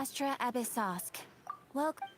Astra Abyssosk. Welcome.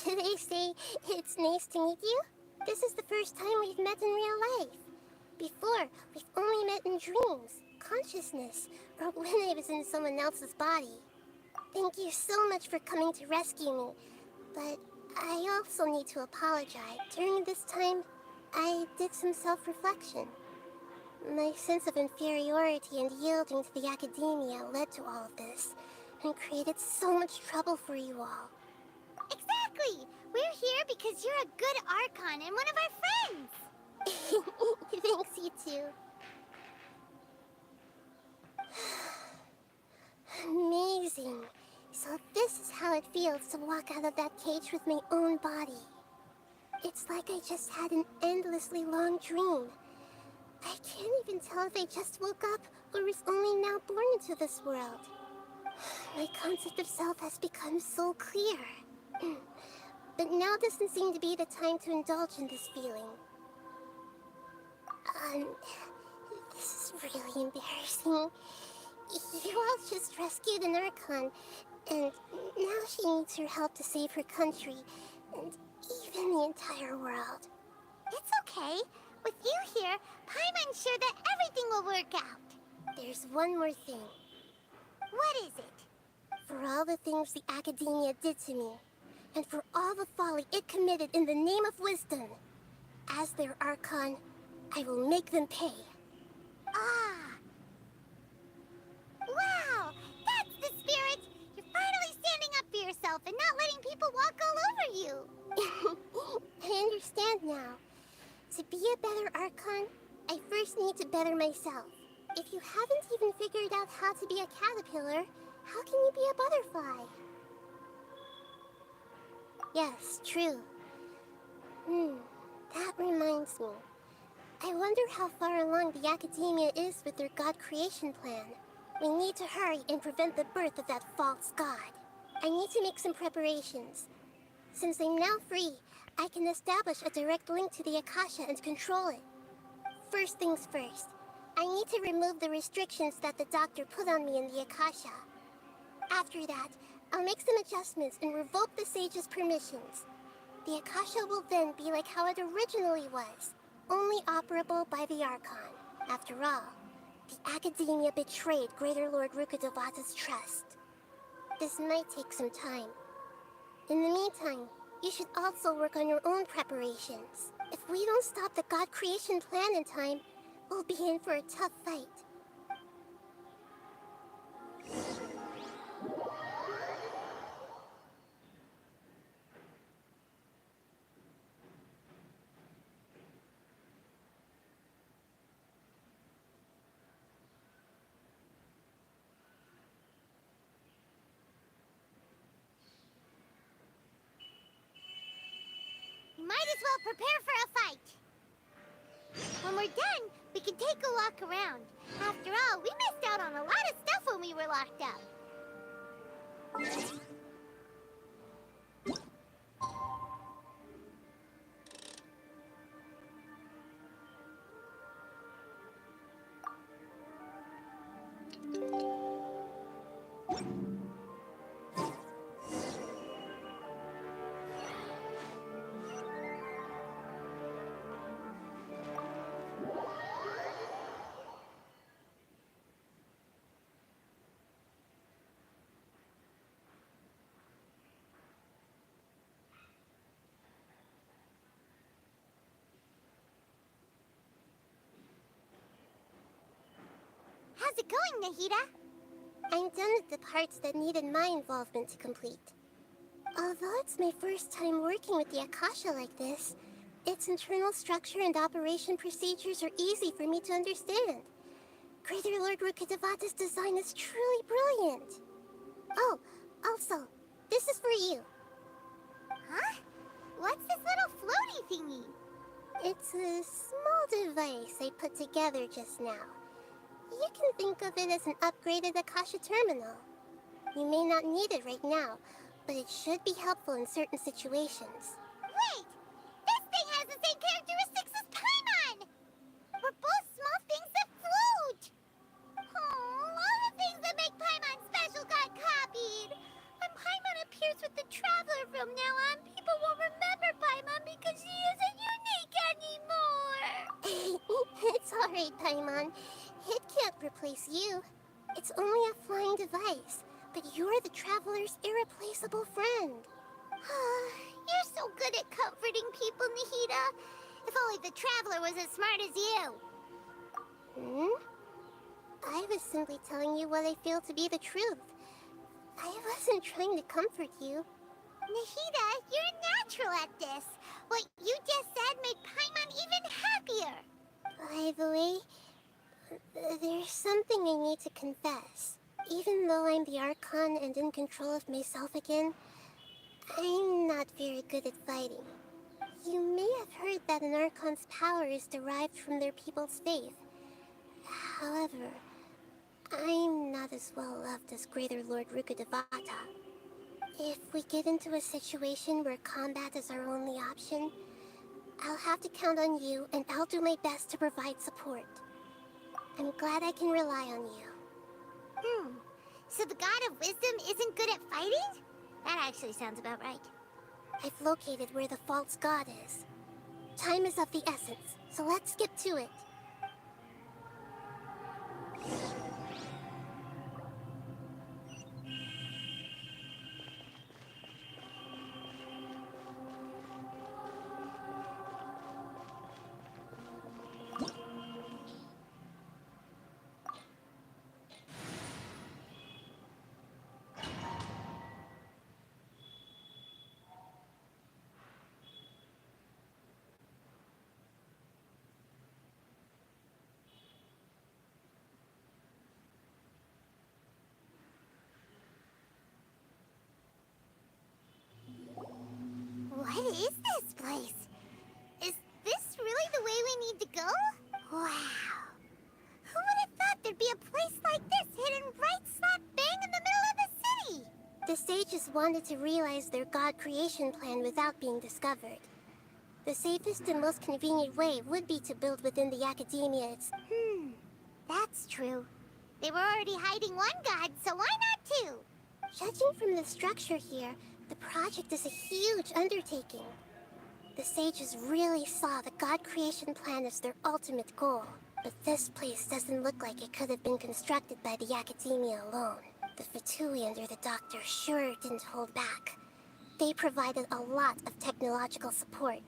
Should I say it's nice to meet you? This is the first time we've met in real life. Before, we've only met in dreams, consciousness, or when I was in someone else's body. Thank you so much for coming to rescue me, but I also need to apologize. During this time, I did some self-reflection. My sense of inferiority and yielding to the academia led to all of this, and created so much trouble for you all. Exactly! We're here because you're a good Archon and one of our friends! Thanks, you too. Amazing. So this is how it feels to walk out of that cage with my own body. It's like I just had an endlessly long dream. I can't even tell if I just woke up or was only now born into this world. My concept of self has become so clear. But now doesn't seem to be the time to indulge in this feeling. This is really embarrassing. You all just rescued an Archon, and now she needs your help to save her country, and even the entire world. It's okay. With you here, Paimon's sure that everything will work out. There's one more thing. What is it? For all the things the academia did to me, and for all the folly it committed in the name of wisdom, as their Archon, I will make them pay. Ah! Wow! That's the spirit! You're finally standing up for yourself and not letting people walk all over you! I understand now. To be a better Archon, I first need to better myself. If you haven't even figured out how to be a caterpillar, how can you be a butterfly? Yes, true. That reminds me. I wonder how far along the academia is with their god creation plan. We need to hurry and prevent the birth of that false god. I need to make some preparations. Since I'm now free, I can establish a direct link to the Akasha and control it. First things first, I need to remove the restrictions that the doctor put on me in the Akasha. After that, I'll make some adjustments and revoke the sage's permissions. The Akasha will then be like how it originally was, only operable by the Archon. After all, the academia betrayed Greater Lord Rukkhadevata's trust. This might take some time. In the meantime, you should also work on your own preparations. If we don't stop the god creation plan in time, we'll be in for a tough fight. We might as well prepare for a fight. When we're done, we can take a walk around. After all, we missed out on a lot of stuff when we were locked up. How's it going, Nahida? I'm done with the parts that needed my involvement to complete. Although it's my first time working with the Akasha like this, its internal structure and operation procedures are easy for me to understand. Greater Lord Rukkhadevata's design is truly brilliant. Oh, also, this is for you. Huh? What's this little floaty thingy? It's a small device I put together just now. You can think of it as an upgraded Akasha terminal. You may not need it right now, but it should be helpful in certain situations. Wait! This thing has the same characteristics as Paimon! We're both small things that float! Oh, all the things that make Paimon special got copied! When Paimon appears with the Traveler from now on, people won't remember Paimon because she isn't unique anymore! It's alright, Paimon. It can't replace you. It's only a flying device, but you're the Traveler's irreplaceable friend. You're so good at comforting people, Nahida. If only the Traveler was as smart as you. I was simply telling you what I feel to be the truth. I wasn't trying to comfort you. Nahida, you're natural at this. What you just said made Paimon even happier. By the way, there's something I need to confess. Even though I'm the Archon and in control of myself again, I'm not very good at fighting. You may have heard that an Archon's power is derived from their people's faith. However, I'm not as well loved as Greater Lord Rukkhadevata. If we get into a situation where combat is our only option, I'll have to count on you, and I'll do my best to provide support. I'm glad I can rely on you. So the God of Wisdom isn't good at fighting? That actually sounds about right. I've located where the false god is. Time is of the essence, so let's skip to it. What is this place? Is this really the way we need to go? Wow. Who would have thought there'd be a place like this hidden right slap bang in the middle of the city? The sages wanted to realize their god creation plan without being discovered. The safest and most convenient way would be to build within the academia That's true. They were already hiding one god, so why not two? Judging from the structure here, the project is a huge undertaking. The sages really saw the god creation plan as their ultimate goal. But this place doesn't look like it could have been constructed by the academia alone. The Fatui under the Doctor sure didn't hold back. They provided a lot of technological support.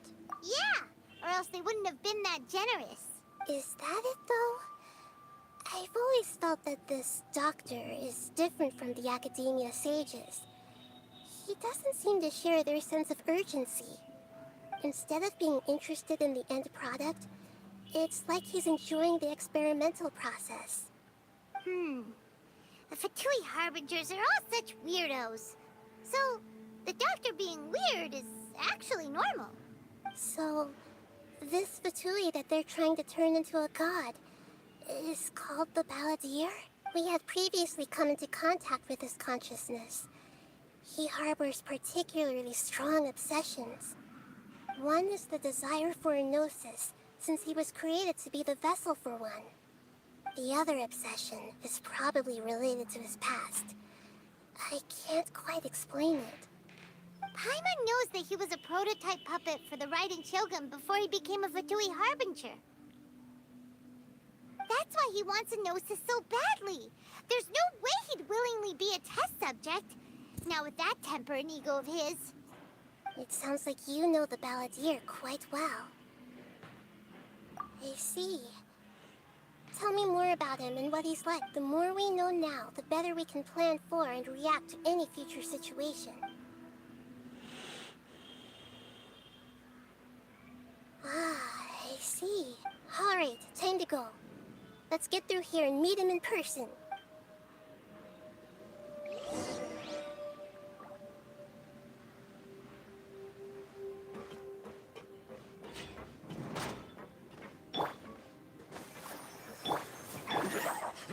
Yeah, or else they wouldn't have been that generous. Is that it, though? I've always thought that this doctor is different from the academia sages. He doesn't seem to share their sense of urgency. Instead of being interested in the end product, it's like he's enjoying the experimental process. The Fatui Harbingers are all such weirdos. So, the doctor being weird is actually normal. So, this Fatui that they're trying to turn into a god is called the Balladeer? We had previously come into contact with his consciousness. He harbors particularly strong obsessions. One is the desire for a gnosis, since he was created to be the vessel for one. The other obsession is probably related to his past. I can't quite explain it. Paimon knows that he was a prototype puppet for the Raiden Shogun before he became a Fatui Harbinger. That's why he wants a gnosis so badly. There's no way he'd willingly be a test subject. Now with that temper and ego of his. It sounds like you know the Balladeer quite well. I see. Tell me more about him and what he's like. The more we know now, the better we can plan for and react to any future situation. Ah, I see. Alright, time to go. Let's get through here and meet him in person.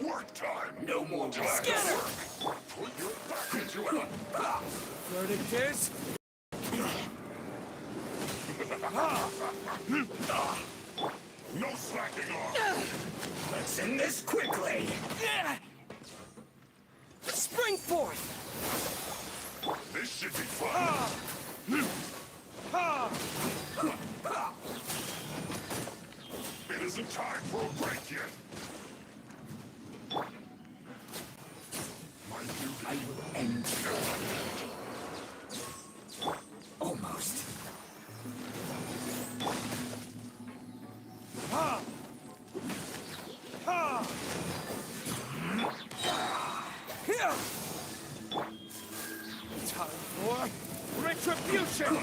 Work time! No more time! Scanner! Put your back into it! Verdict No slacking off! Let's end this quickly! Spring forth! This should be fun! It isn't time for a break yet! My duty... I will end you. Almost. Time for retribution!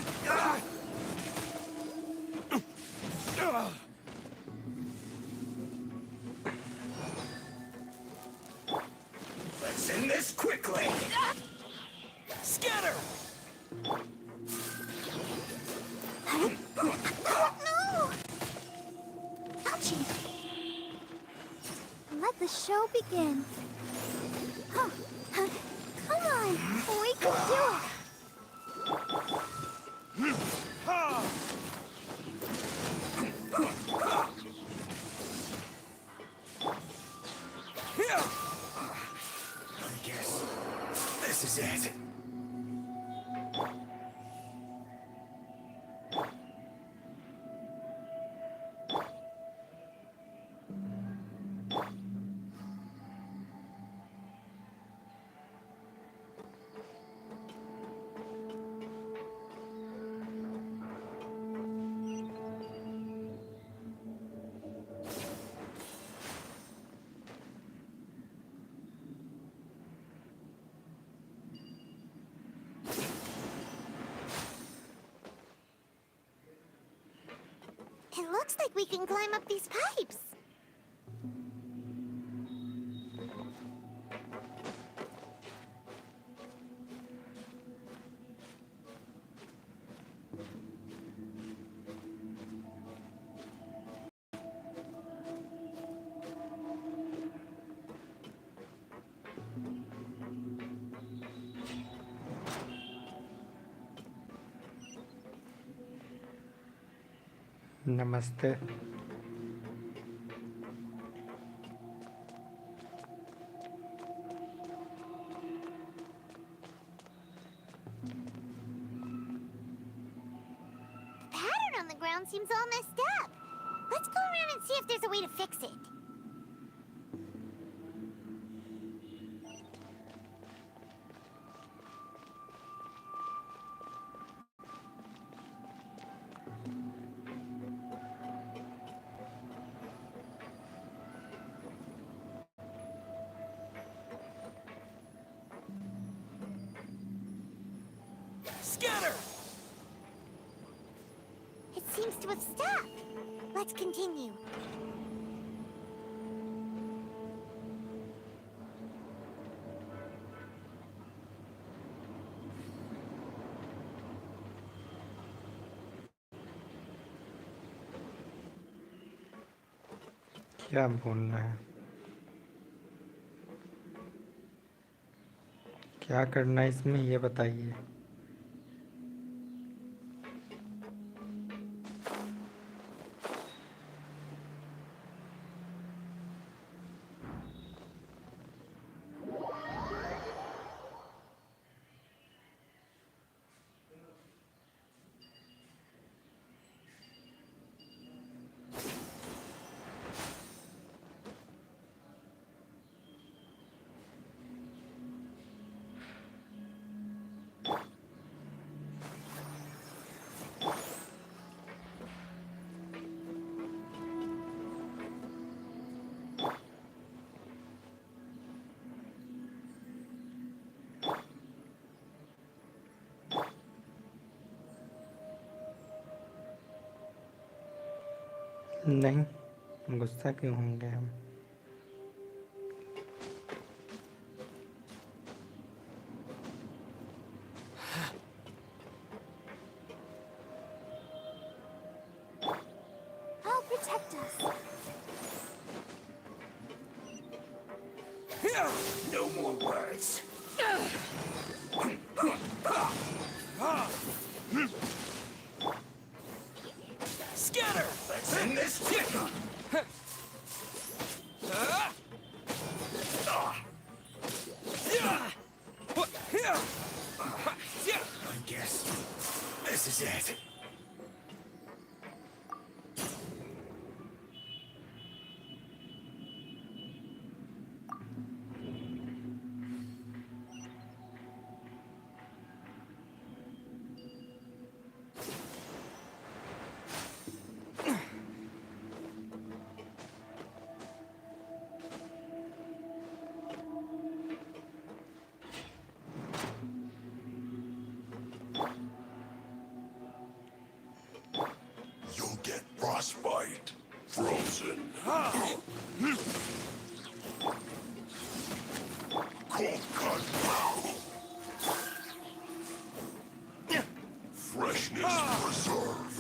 Let's end this quickly! Scatter! No! Ouchie! Let the show begin. Huh. Come on! We can do it! I guess this is it. It looks like we can climb up these pipes. नमस्ते The pattern on the ground seems all messed up. Let's go around and see if there's a way to fix it. Scatter! It seems to have stopped. Let's continue. क्या बोलना है, क्या करना है इसमें, ये बताइए। नहीं, गुस्सा क्यों होंगे हम। I'll protect us. No more words. Scatter! Let's end this quickly. I guess this is it. You'll get frostbite. Frozen. Cold cut. Freshness preserved.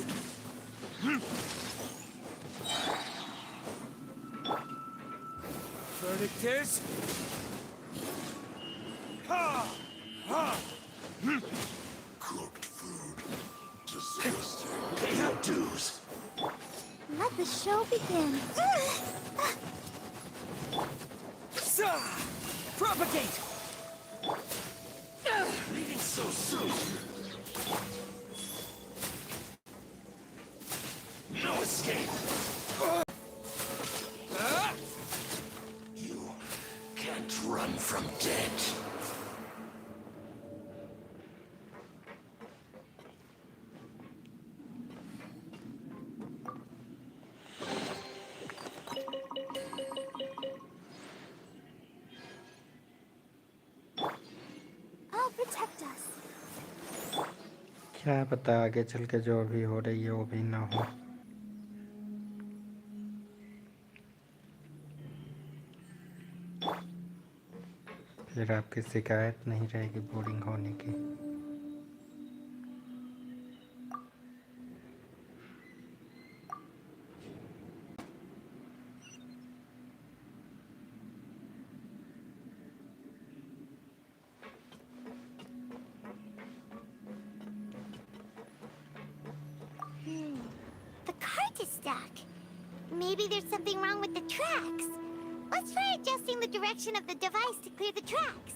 Verdict is... Cooked food. Disgusting. Pay your dues. Let the show begin. Propagate! Leaving so soon. No escape. You can't run from death. I'll protect us. क्या पता आगे चल के जो भी हो रही है वो भी ना हो। फिर आपकी शिकायत नहीं रहेगी बोरिंग होने की। The cart is stuck. Maybe there's something wrong with the tracks. Let's try adjusting the direction of the device to clear the tracks.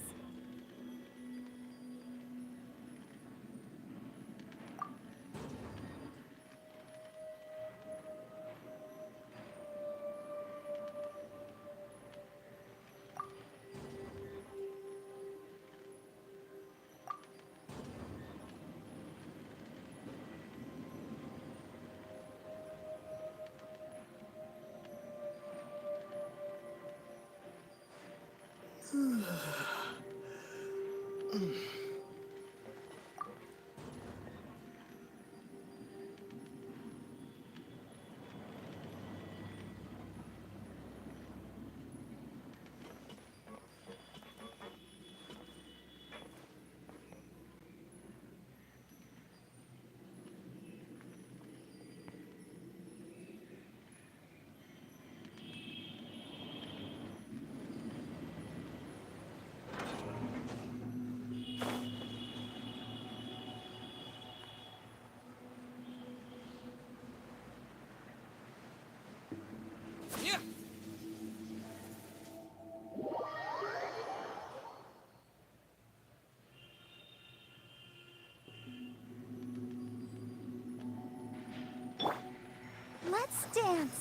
dance.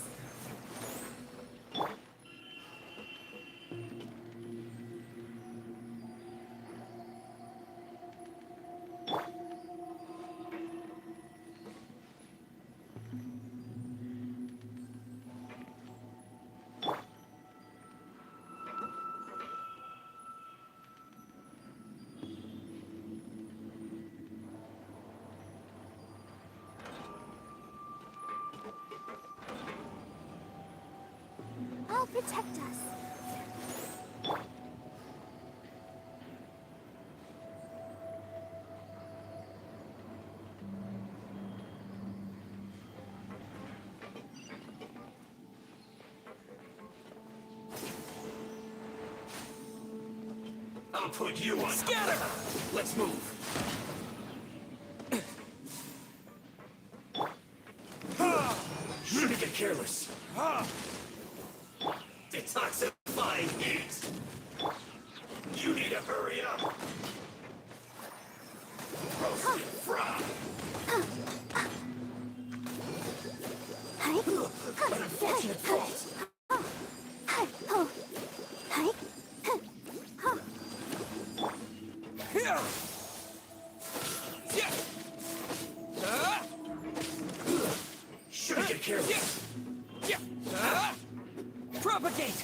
I'll protect us. I'll put you on. Scatter! Let's move. Shouldn't get careless. Detoxifying heat. You need to hurry up. Roasted fry. An unfortunate fault. Here! Yeah! Shouldn't get careless. Yeah! Propagate!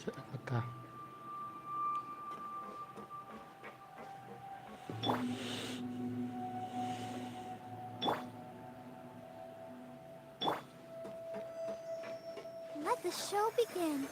क्या पता। Let the show begin.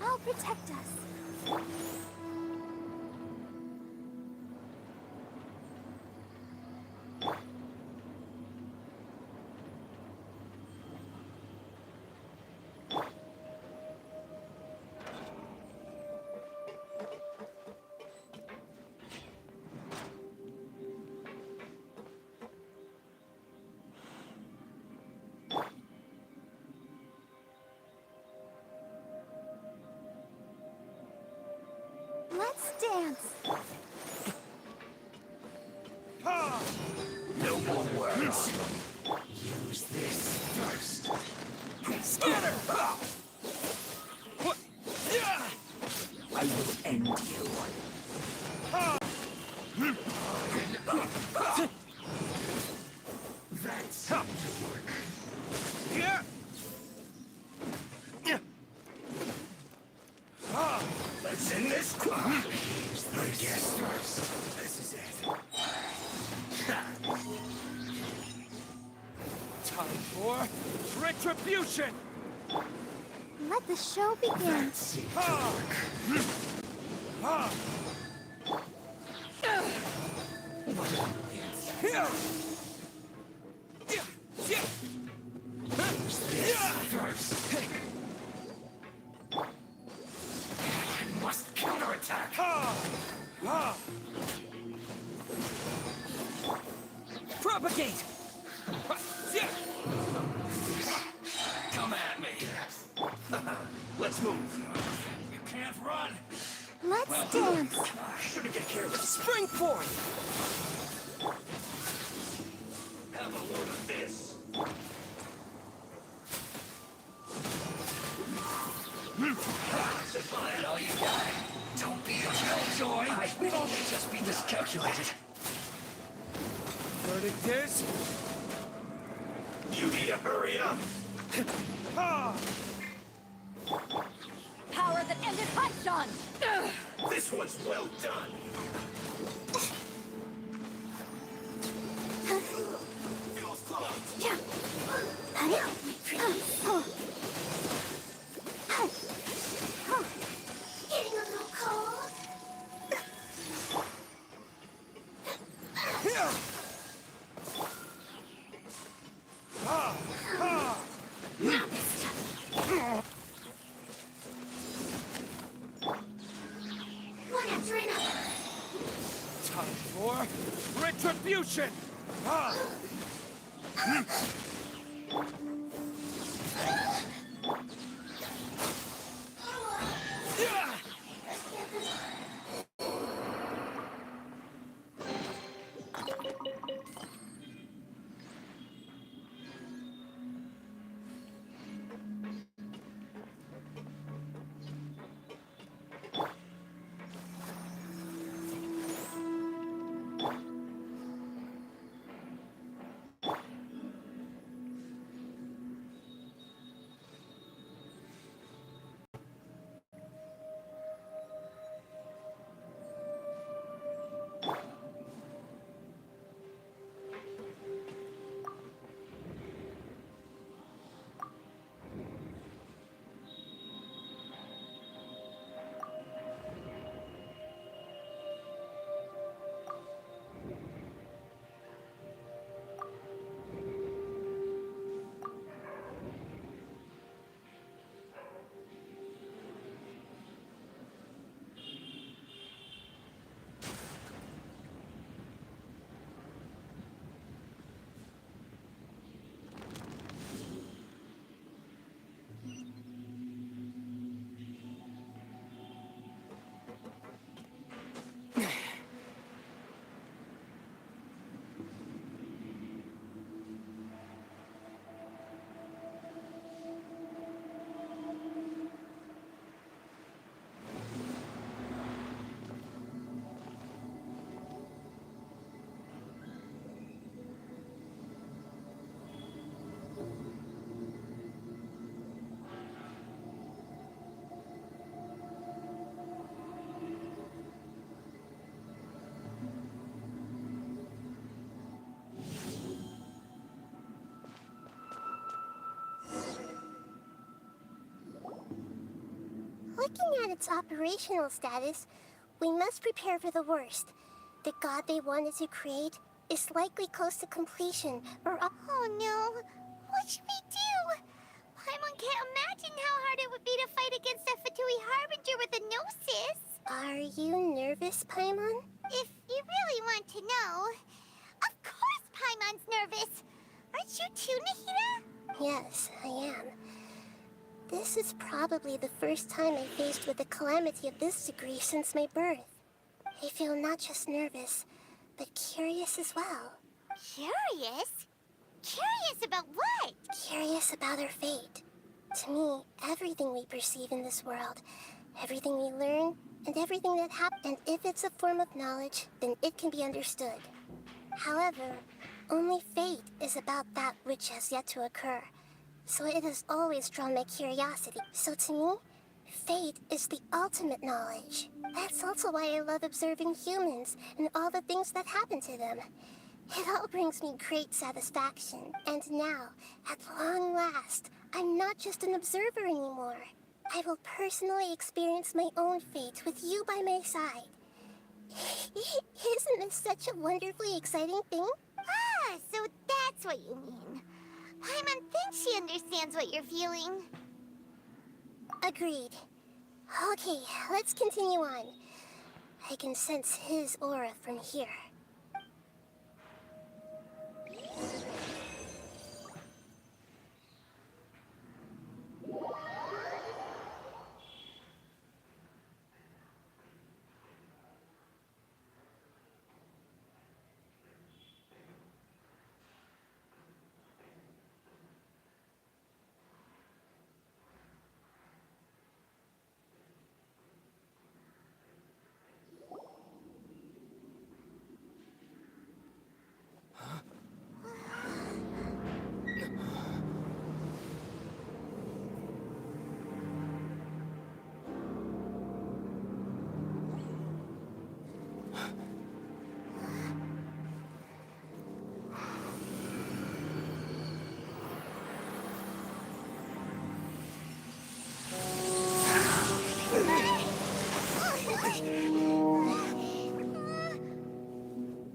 I'll protect us. Let's dance! No more words. Use this first. Scatter! I will end you. That's how to work. Let's end this. Use the guest first. This is it. Time for retribution! Let the show begin. That's it. What an annoyance. Use this first. I must counterattack. Propagate! Come at me. Let's move. You can't run. Let's dance! Should have get careless. Spring forth! Have a load of this. Supply all you got. Don't be a killjoy. We've only just been miscalculated. Verdict is... You need to hurry up. Power that ended Hudson! This one's well done. Feels close. Getting a little cold. One after another. Time for retribution! Looking at its operational status, we must prepare for the worst. The god they wanted to create is likely close to completion, or Oh no! What should we do? Paimon can't imagine how hard it would be to fight against a Fatui Harbinger with a Gnosis. Are you nervous, Paimon? If you really want to know. Of course Paimon's nervous! Aren't you too, Nahida? Yes, I am. This is probably the first time I faced with a calamity of this degree since my birth. I feel not just nervous, but curious as well. Curious? Curious about what? Curious about our fate. To me, everything we perceive in this world, everything we learn, and everything that happens, and if it's a form of knowledge, then it can be understood. However, only fate is about that which has yet to occur. So it has always drawn my curiosity. So to me, fate is the ultimate knowledge. That's also why I love observing humans and all the things that happen to them. It all brings me great satisfaction. And now, at long last, I'm not just an observer anymore. I will personally experience my own fate with you by my side. Isn't this such a wonderfully exciting thing? Ah, so that's what you mean. Paimon thinks she understands what you're feeling. Agreed. Okay, let's continue on. I can sense his aura from here.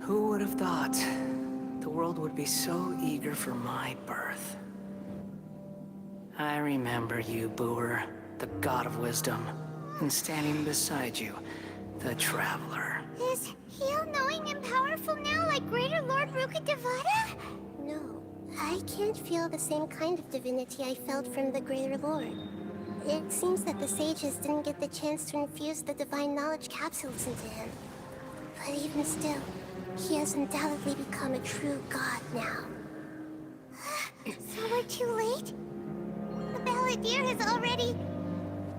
Who would have thought the world would be so eager for my birth? I remember you, Booer, the god of wisdom, and standing beside you, the traveler. Is he all-knowing and powerful now like Greater Lord Rukkhadevata? No, I can't feel the same kind of divinity I felt from the Greater Lord. It seems that the sages didn't get the chance to infuse the divine knowledge capsules into him. But even still, he has undoubtedly become a true god now. So we're too late? The Balladeer has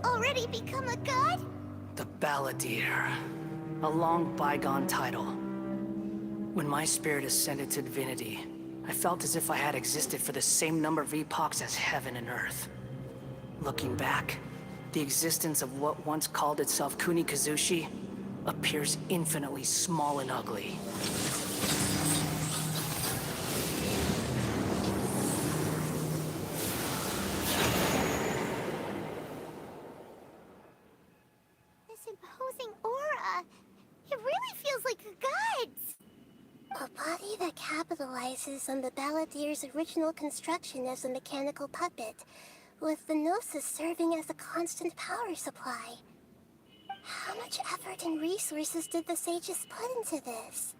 already become a god? The Balladeer. A long bygone title. When my spirit ascended to divinity, I felt as if I had existed for the same number of epochs as heaven and earth. Looking back, the existence of what once called itself Kunikazushi appears infinitely small and ugly. This imposing aura. It really feels like a god's. A body that capitalizes on the Balladeer's original construction as a mechanical puppet, with the Gnosis serving as a constant power supply. How much effort and resources did the sages put into this?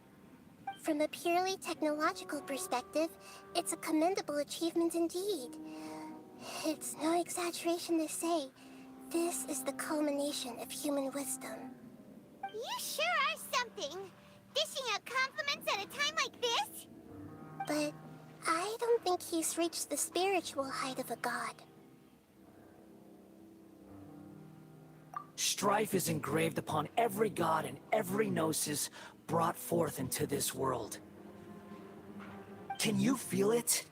From a purely technological perspective, it's a commendable achievement indeed. It's no exaggeration to say, this is the culmination of human wisdom. You sure are something. Dishing out compliments at a time like this? But I don't think he's reached the spiritual height of a god. Strife is engraved upon every god and every gnosis brought forth into this world. Can you feel it?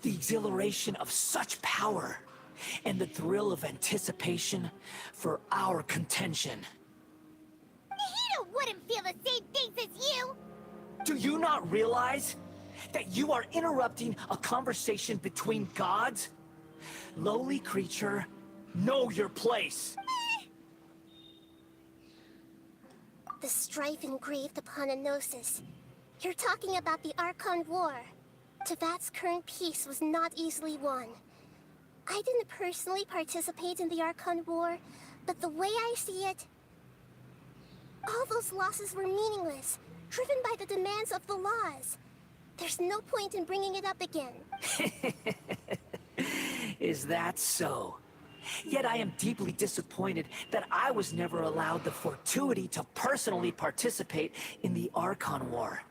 The exhilaration of such power, and the thrill of anticipation for our contention. Nahida wouldn't feel the same things as you! Do you not realize that you are interrupting a conversation between gods? Lowly creature, know your place! The strife engraved upon a Gnosis. You're talking about the Archon War. Tevat's current peace was not easily won. I didn't personally participate in the Archon War, but the way I see it, all those losses were meaningless, driven by the demands of the laws. There's no point in bringing it up again. Is that so? Yet I am deeply disappointed that I was never allowed the fortuity to personally participate in the Archon War.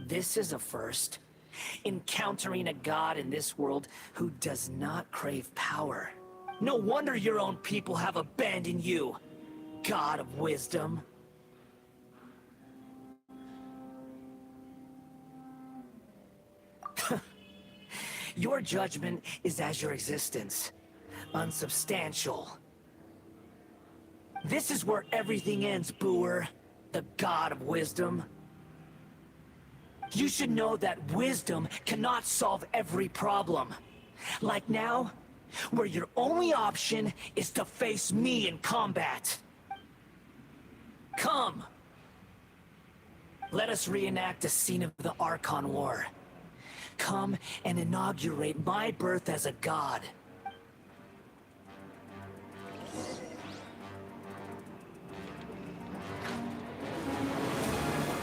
This is a first. Encountering a god in this world who does not crave power. No wonder your own people have abandoned you, God of Wisdom. Your judgment is as your existence, unsubstantial. This is where everything ends, Booer, the God of Wisdom. You should know that wisdom cannot solve every problem. Like now, where your only option is to face me in combat. Come! Let us reenact a scene of the Archon War. Come and inaugurate my birth as a god.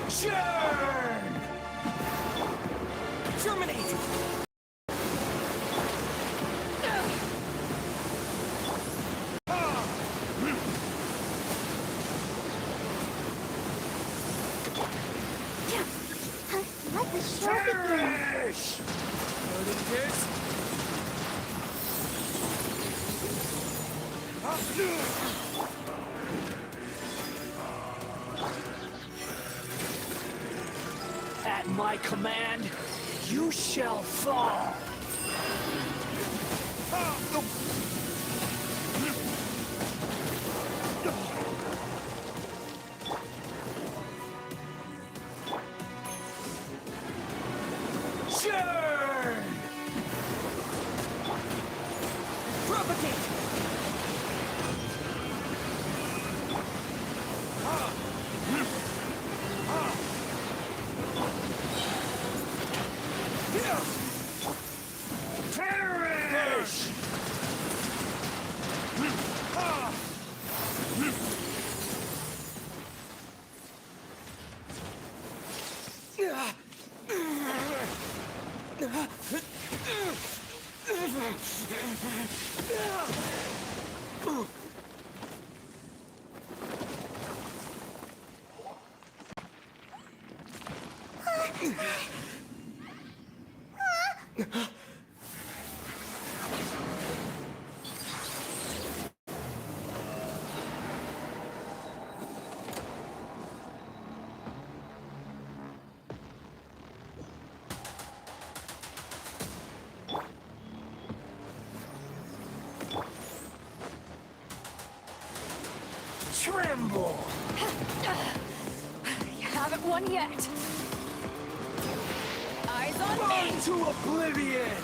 Churn! Terminate! Let the show begin. Loading gears. At my command, you shall fall. Churn! Propagate! Perish! Tremble! You haven't won yet. Eyes on me. Burn to oblivion!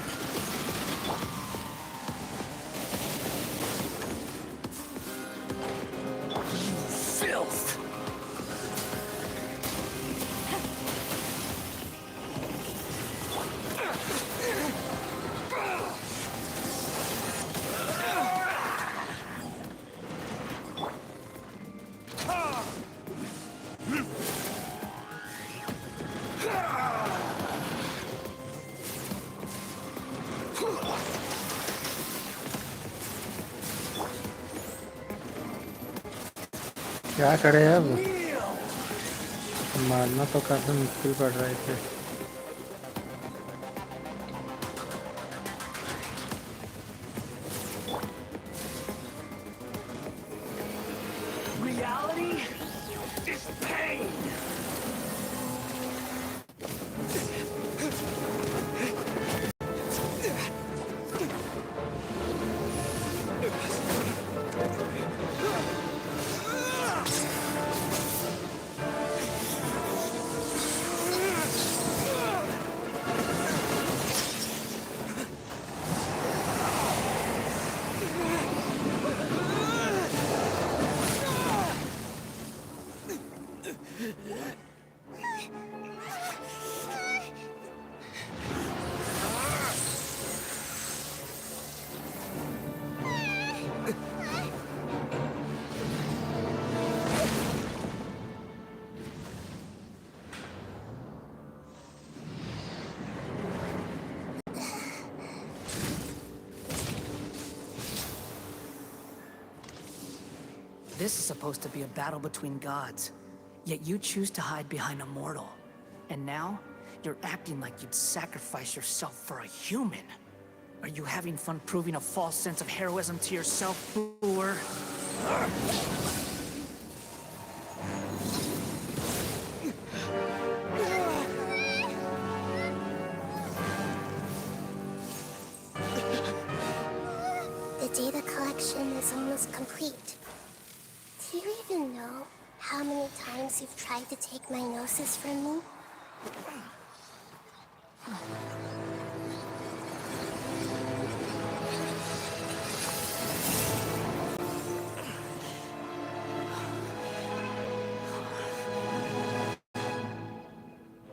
You filth! क्या करे अब? मारना तो काफी मुश्किल पड़ रहा है इसे. Reality is pain! This is supposed to be a battle between gods, yet you choose to hide behind a mortal. And now, you're acting like you'd sacrifice yourself for a human. Are you having fun proving a false sense of heroism to yourself, Boor? The data collection is almost complete. Do you even know how many times you've tried to take my gnosis from me?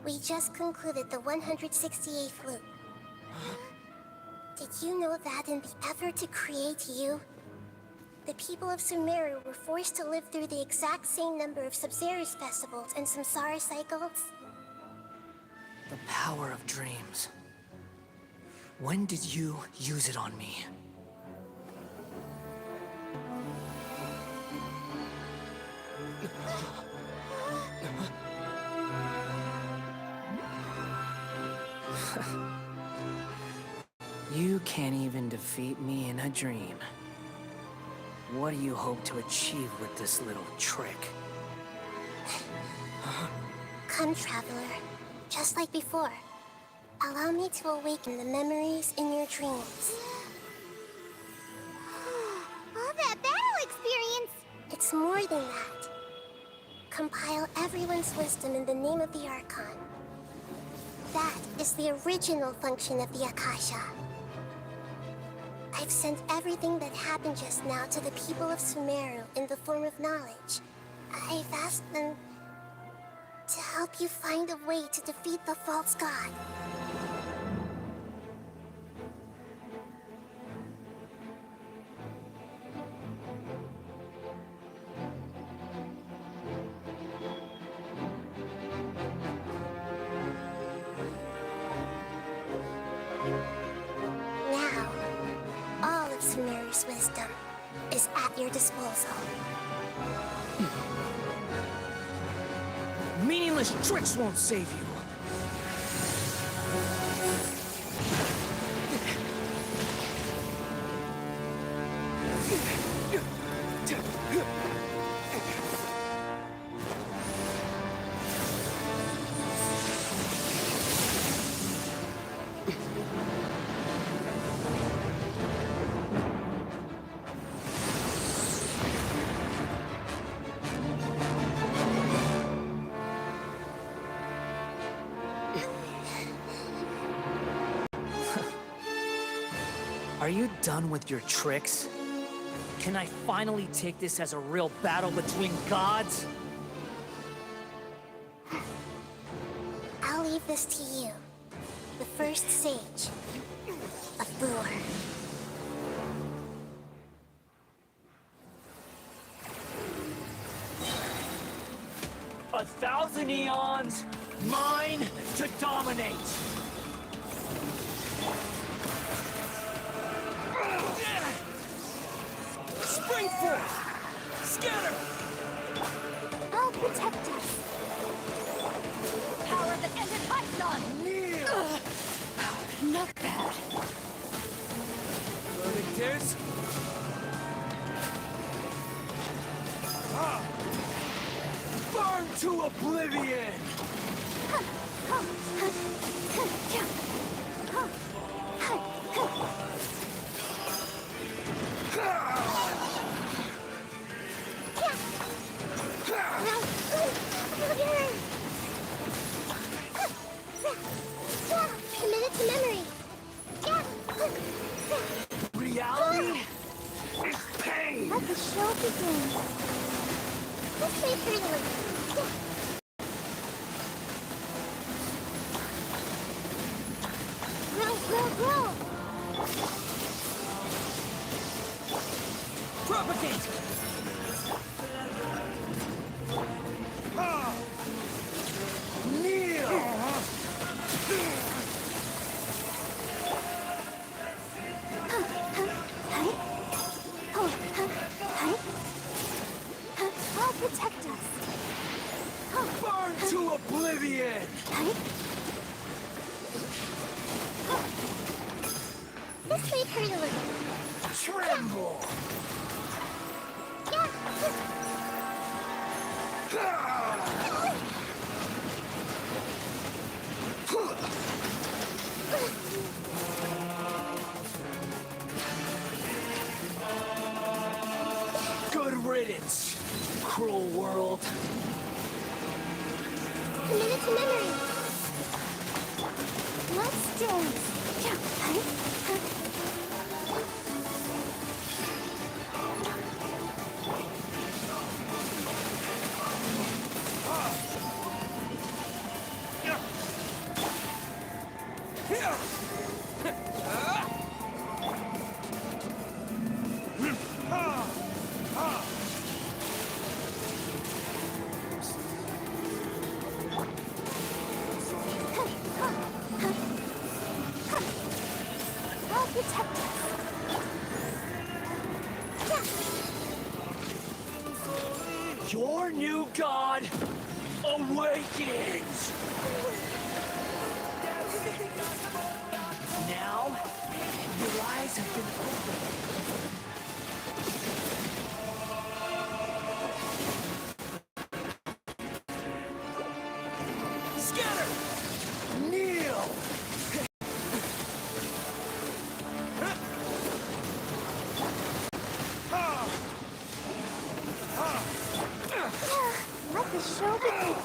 We just concluded the 168th loop. Did you know that in the effort to create you, the people of Sumeru were forced to live through the exact same number of Sub-Zerus festivals and Samsara cycles? The power of dreams. When did you use it on me? You can't even defeat me in a dream. What do you hope to achieve with this little trick? Come, Traveler. Just like before. Allow me to awaken the memories in your dreams. All that battle experience! It's more than that. Compile everyone's wisdom in the name of the Archon. That is the original function of the Akasha. I've sent everything that happened just now to the people of Sumeru in the form of knowledge. I've asked them to help you find a way to defeat the false god. Now, all of Sumeru's wisdom is at your disposal. Meaningless tricks won't save you. Are you done with your tricks? Can I finally take this as a real battle between gods? I'll leave this to you, the first sage of Boor. 1,000 eons, mine to dominate. Spring forth! Scatter! I'll protect us. Power that ended Python! Not bad. Verdict is... Burn to oblivion! Committed to memory. Reality is pain! Let the show begin. This way, freely. Grow! Propagate! Kneel! protect us. Burn to oblivion! This might hurt a little. Tremble! Yeah. Good riddance, cruel world. Committed to memory. Bloodstones. I'll protect us. Your new god awakens! Now, your eyes have been opened. Scatter! Kneel! Let the show begin.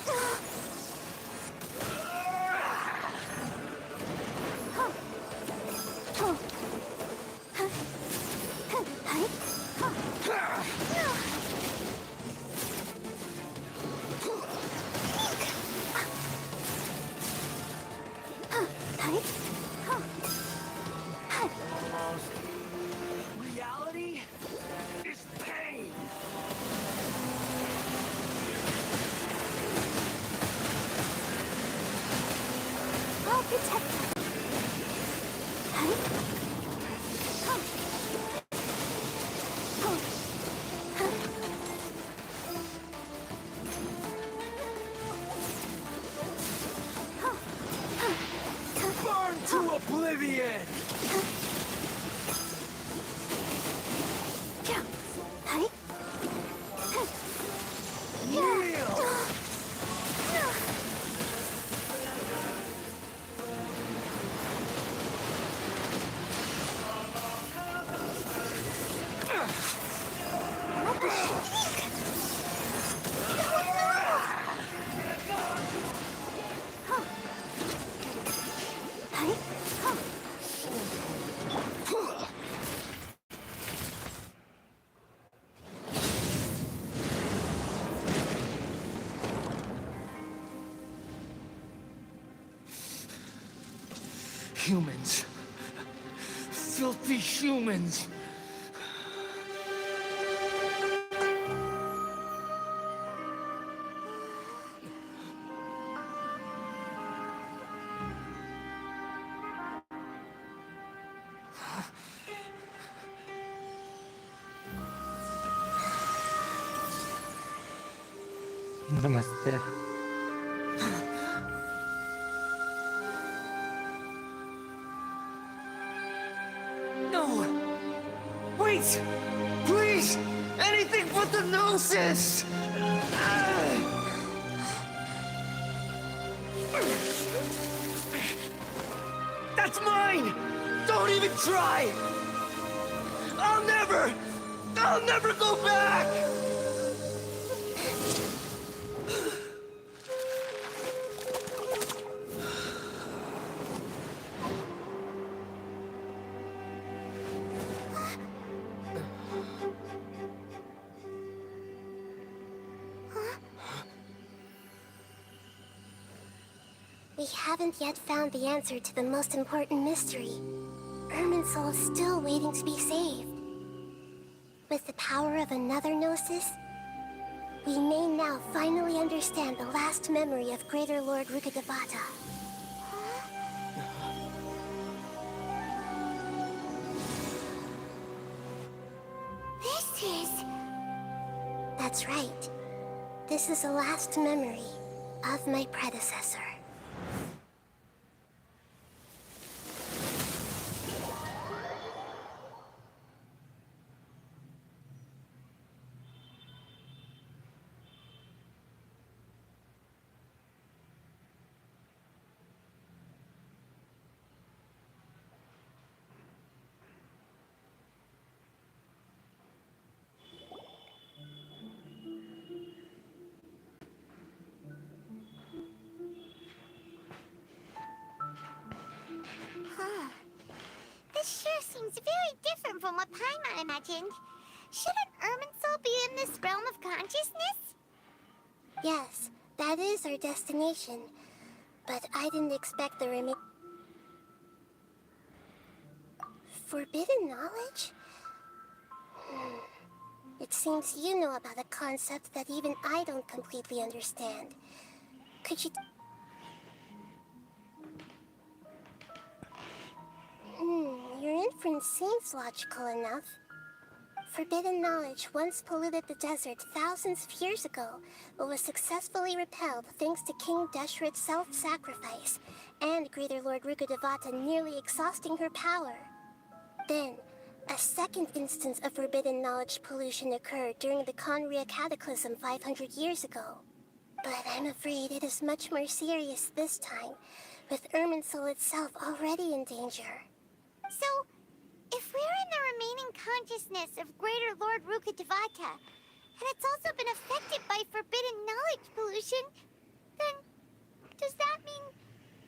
Reality is pain! I'll protect us. Burn to oblivion! Kneel! Humans. Filthy humans. नमस्ते। No! Wait! Please! Anything but the gnosis! That's mine! Don't even try! I'll never go back! We haven't yet found the answer to the most important mystery. Irminsul is still waiting to be saved. With the power of another Gnosis, we may now finally understand the last memory of Greater Lord Rukkhadevata. This is... That's right. This is the last memory of my predecessor. Huh. This sure seems very different from what Paimon imagined. Shouldn't Irminsul be in this realm of consciousness? Yes, that is our destination. But I didn't expect the Forbidden knowledge? It seems you know about a concept that even I don't completely understand. Could you... Your inference seems logical enough. Forbidden knowledge once polluted the desert thousands of years ago, but was successfully repelled thanks to King Deshret's self-sacrifice, and Greater Lord Rukkhadevata nearly exhausting her power. Then, a second instance of forbidden knowledge pollution occurred during the Conria Cataclysm 500 years ago. But I'm afraid it is much more serious this time, with Irminsul itself already in danger. So, if we're in the remaining consciousness of Greater Lord Rukkhadevata, and it's also been affected by forbidden knowledge pollution, then does that mean,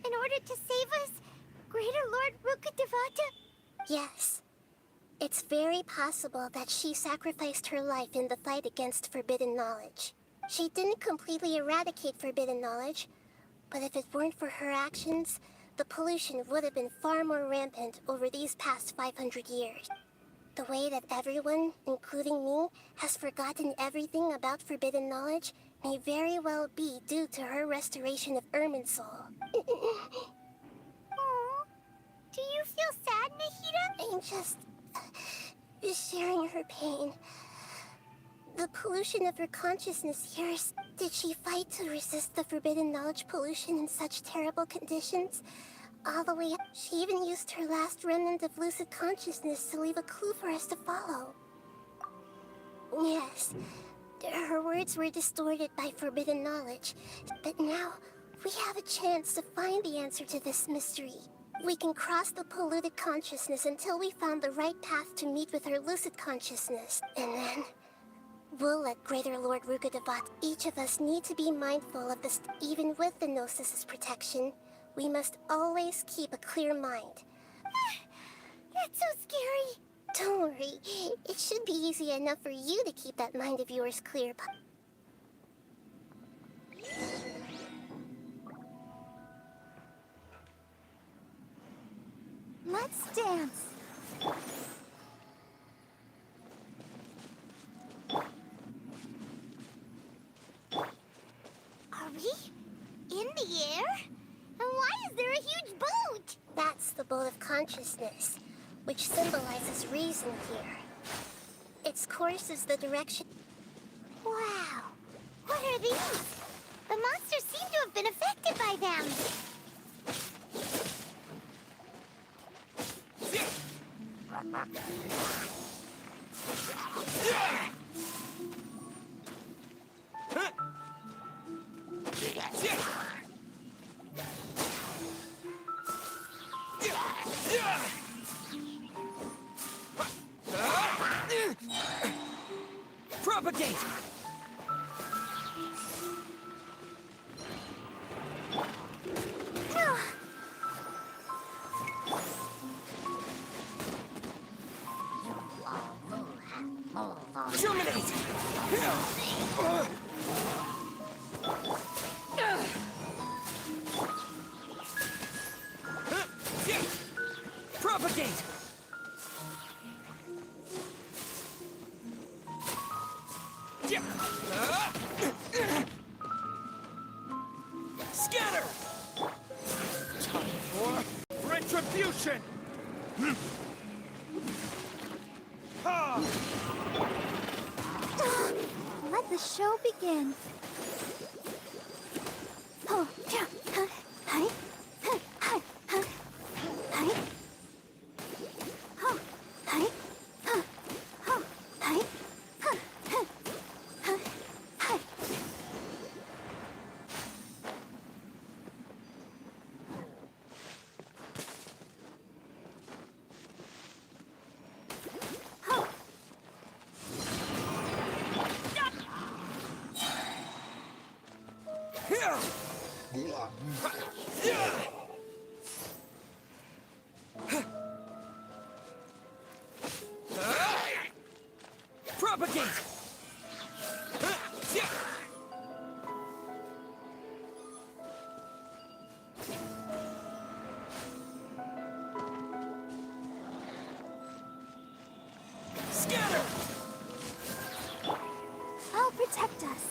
in order to save us, Greater Lord Rukkhadevata? Yes. It's very possible that she sacrificed her life in the fight against forbidden knowledge. She didn't completely eradicate forbidden knowledge, but if it weren't for her actions, the pollution would have been far more rampant over these past 500 years. The way that everyone, including me, has forgotten everything about forbidden knowledge may very well be due to her restoration of Irminsul. Aww. Do you feel sad, Nahida? I'm just sharing her pain. The pollution of her consciousness years. Did she fight to resist the forbidden knowledge pollution in such terrible conditions? All the way up. She even used her last remnant of lucid consciousness to leave a clue for us to follow. Yes, her words were distorted by forbidden knowledge, but now we have a chance to find the answer to this mystery. We can cross the polluted consciousness until we found the right path to meet with her lucid consciousness, and then we'll let Greater Lord Rukkhadevata. Each of us need to be mindful of this. Even with the Gnosis' protection, we must always keep a clear mind. That's so scary. Don't worry, it should be easy enough for you to keep that mind of yours clear. Let's dance. Are we in the air? And why is there a huge boat? That's the boat of consciousness, which symbolizes reason here. Its course is the direction... Wow. What are these? The monsters seem to have been affected by them. Propagate! Terminate! Propagate! Scatter! Time for retribution! What Let the show begin. Oh, yeah. Hi. Hi. Hi. Hi. Oh, hi. Oh, hi. Hi. Propagate! Scatter! I'll protect us.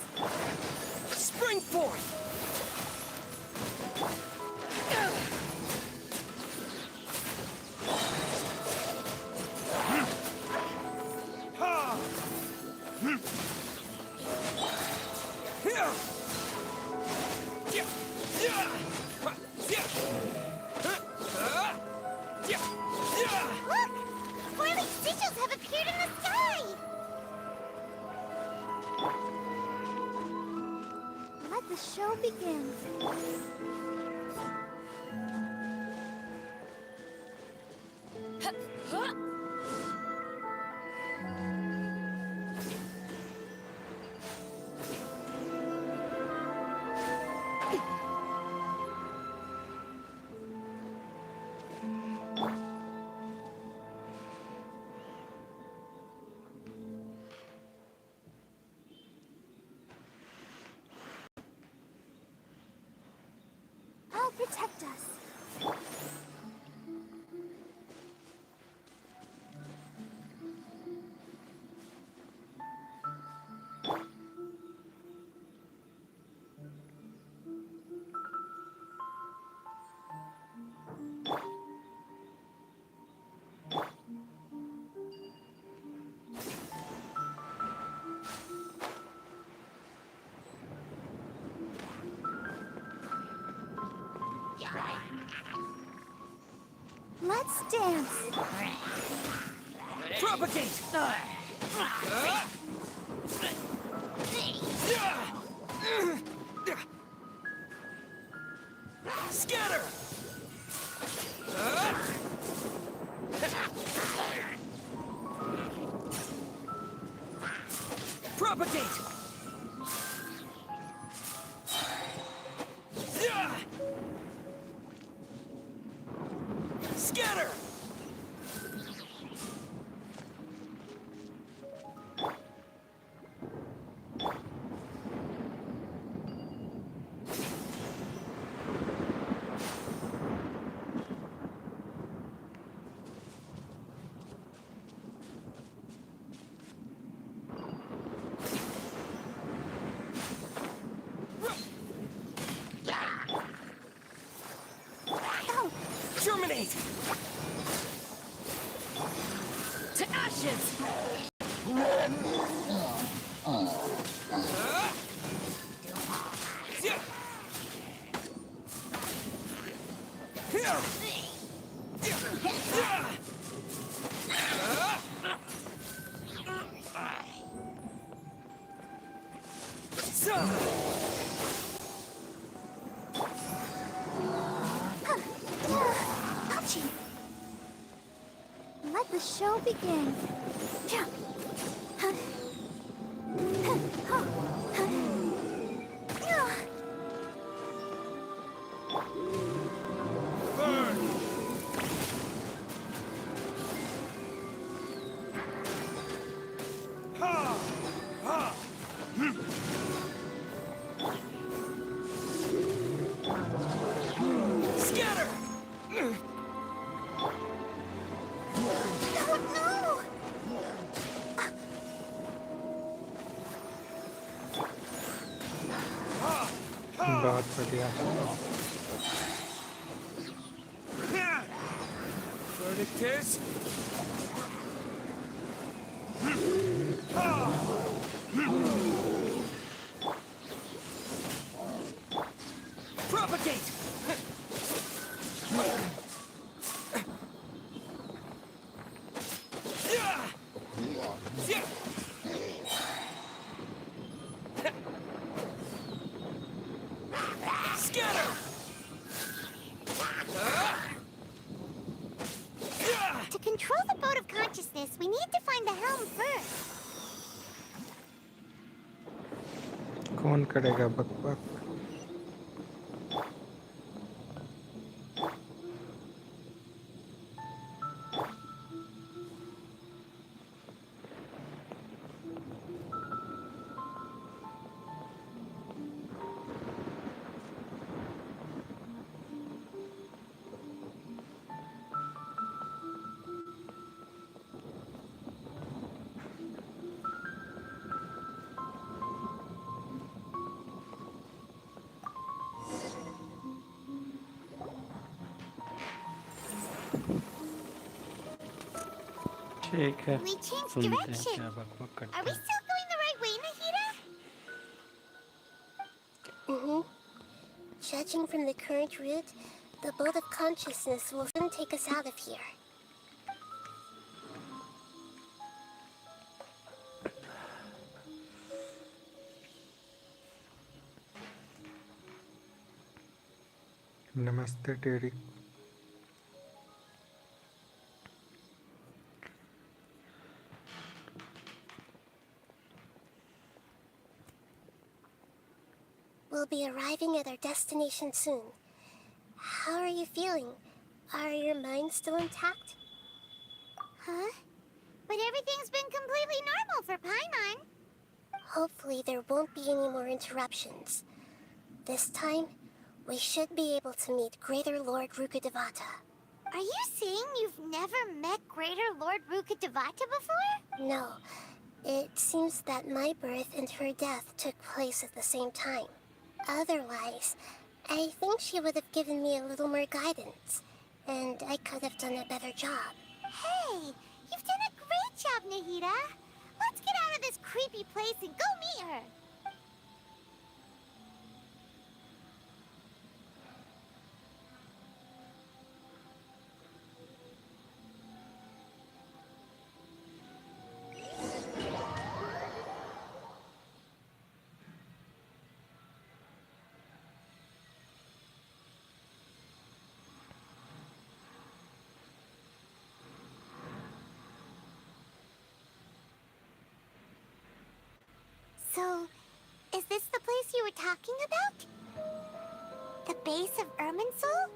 Spring forth! Look! Swirling stitches have appeared in the sky! Let the show begin. I'll protect us. Let's dance. Propagate! Scatter! Propagate! Scatter! Terminate! To ashes! Ouchie! Let the show begin. Yeah. Scatter! बहुत बढ़िया Verdict is... we need to find the helm first. कौन करेगा बक बक? ठीक है, We changed सुनते हैं direction. क्या बक बक Are करते we हैं. still going the right way, Nahida? Mm-hmm. Judging from the current route, the boat of consciousness will soon take us out of here. नमस्ते टेरिक. We'll be arriving at our destination soon. How are you feeling? Are your minds still intact? Huh? But everything's been completely normal for Paimon. Hopefully there won't be any more interruptions. This time, we should be able to meet Greater Lord Rukkhadevata. Are you saying you've never met Greater Lord Rukkhadevata before? No, it seems that my birth and her death took place at the same time. Otherwise, I think she would have given me a little more guidance, and I could have done a better job. Hey, you've done a great job, Nahida. Let's get out of this creepy place and go meet her. So, is this the place you were talking about? The base of Irminsul?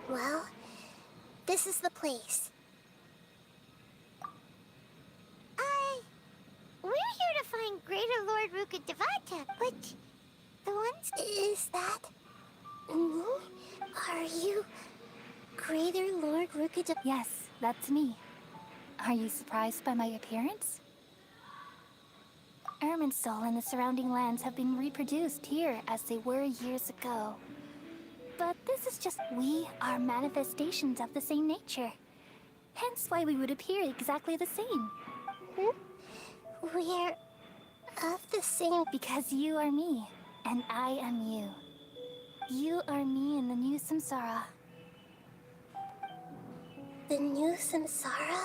Well, this is the place. We're here to find Greater Lord Rukkhadevata, but the ones... Is that... Are you... Greater Lord Rukkhadevata? Yes, that's me. Are you surprised by my appearance? Irminsul and the surrounding lands have been reproduced here as they were years ago. But this is just we are manifestations of the same nature. Hence why we would appear exactly the same. We're... of the same... Because you are me, and I am you. You are me in the new samsara. The new samsara?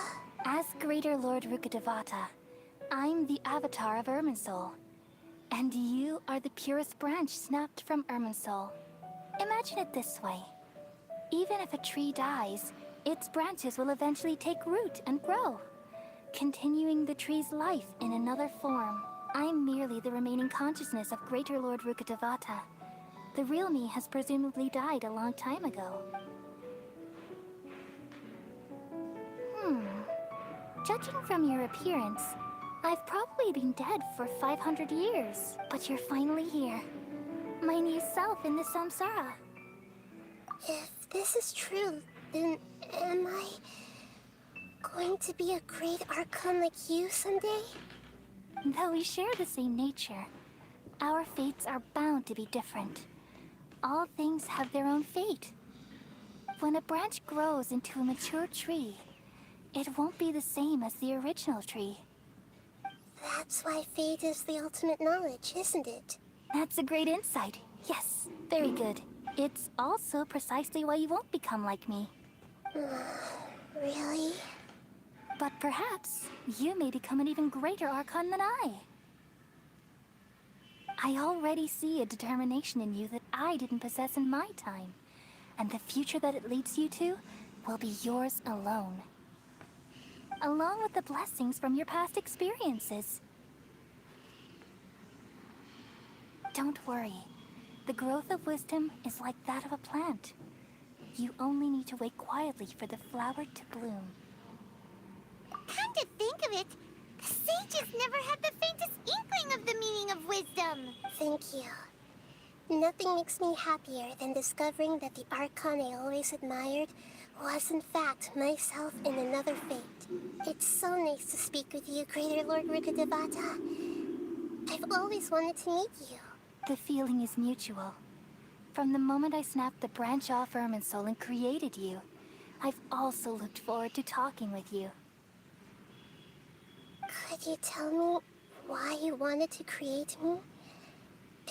As Greater Lord Rukkhadevata, I'm the avatar of Irminsul. And you are the purest branch snapped from Irminsul. Imagine it this way. Even if a tree dies, its branches will eventually take root and grow, continuing the tree's life in another form. I'm merely the remaining consciousness of Greater Lord Rukkhadevata. The real me has presumably died a long time ago. Judging from your appearance, I've probably been dead for 500 years. But you're finally here. My new self in the samsara. If this is true, then am I... going to be a great Archon like you someday? Though we share the same nature, our fates are bound to be different. All things have their own fate. When a branch grows into a mature tree, it won't be the same as the original tree. That's why fate is the ultimate knowledge, isn't it? That's a great insight. Yes, very good. It's also precisely why you won't become like me. Really? But perhaps you may become an even greater Archon than I. I already see a determination in you that I didn't possess in my time. And the future that it leads you to will be yours alone. Along with the blessings from your past experiences. Don't worry. The growth of wisdom is like that of a plant. You only need to wait quietly for the flower to bloom. Come to think of it, the sages never had the faintest inkling of the meaning of wisdom. Thank you. Nothing makes me happier than discovering that the Archon I always admired was in fact myself in another fate. It's so nice to speak with you, Greater Lord Rukkhadevata. I've always wanted to meet you. The feeling is mutual. From the moment I snapped the branch off Irminsul and created you, I've also looked forward to talking with you. Could you tell me why you wanted to create me?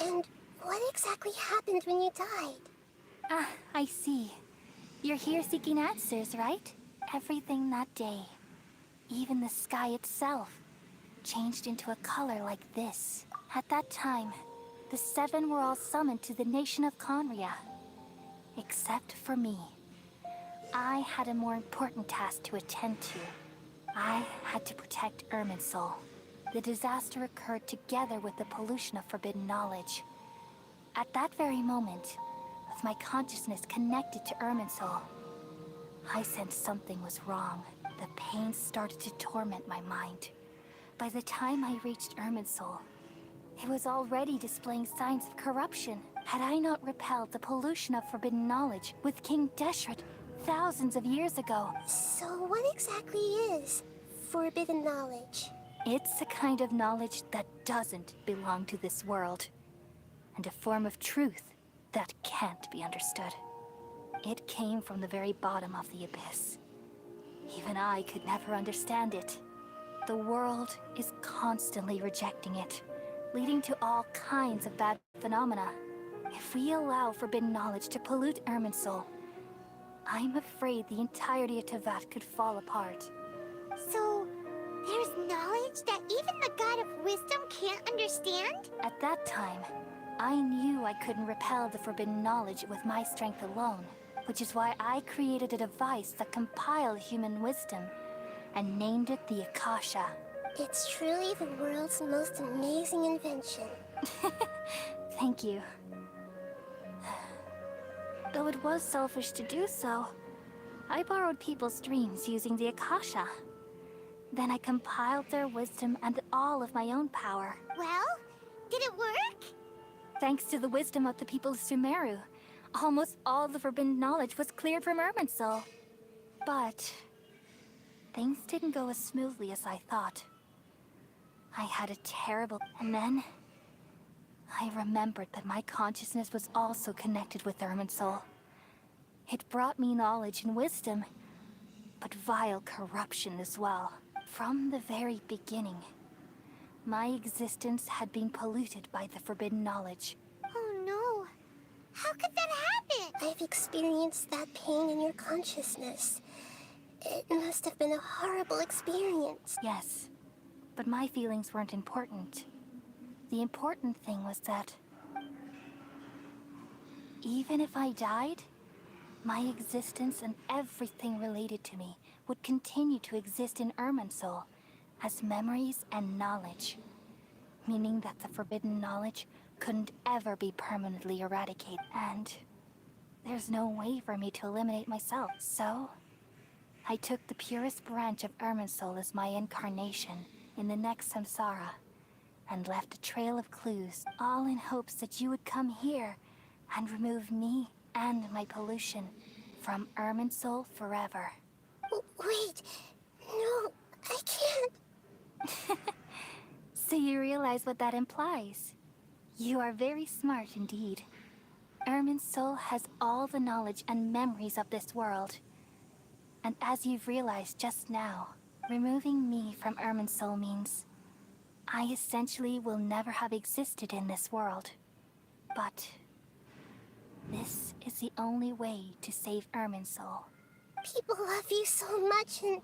And what exactly happened when you died? Ah, I see. You're here seeking answers, right? Everything that day, even the sky itself, changed into a color like this. At that time, the seven were all summoned to the nation of Conria. Except for me. I had a more important task to attend to. I had to protect Irminsul. The disaster occurred together with the pollution of forbidden knowledge. At that very moment, with my consciousness connected to Irminsul, I sensed something was wrong. The pain started to torment my mind. By the time I reached Irminsul, it was already displaying signs of corruption. Had I not repelled the pollution of forbidden knowledge with King Deshret thousands of years ago? So what exactly is forbidden knowledge? It's a kind of knowledge that doesn't belong to this world, and a form of truth that can't be understood. It came from the very bottom of the abyss. Even I could never understand it. The world is constantly rejecting it, leading to all kinds of bad phenomena. If we allow forbidden knowledge to pollute Irminsul, I'm afraid the entirety of Tevat could fall apart. So, there's knowledge that even the god of wisdom can't understand? At that time, I knew I couldn't repel the forbidden knowledge with my strength alone, which is why I created a device that compiled human wisdom and named it the Akasha. It's truly the world's most amazing invention. Thank you. Though it was selfish to do so, I borrowed people's dreams using the Akasha. Then I compiled their wisdom and all of my own power. Well, did it work? Thanks to the wisdom of the people of Sumeru, almost all the forbidden knowledge was cleared from Irminsul. But things didn't go as smoothly as I thought. I had a terrible... And then I remembered that my consciousness was also connected with Irminsul. It brought me knowledge and wisdom, but vile corruption as well. From the very beginning, my existence had been polluted by the forbidden knowledge. Oh no. How could that happen? I've experienced that pain in your consciousness. It must have been a horrible experience. Yes, but my feelings weren't important. The important thing was that even if I died, my existence and everything related to me would continue to exist in Irminsul as memories and knowledge, meaning that the forbidden knowledge couldn't ever be permanently eradicated, and there's no way for me to eliminate myself. So, I took the purest branch of Irminsul as my incarnation in the next samsara, and left a trail of clues, all in hopes that you would come here and remove me and my pollution from Irminsul forever. Wait, no, I can't. So you realize what that implies. You are very smart indeed. Irminsul has all the knowledge and memories of this world. And as you've realized just now, removing me from Irminsul means I essentially will never have existed in this world. but this is the only way to save Irminsul. People love you so much, and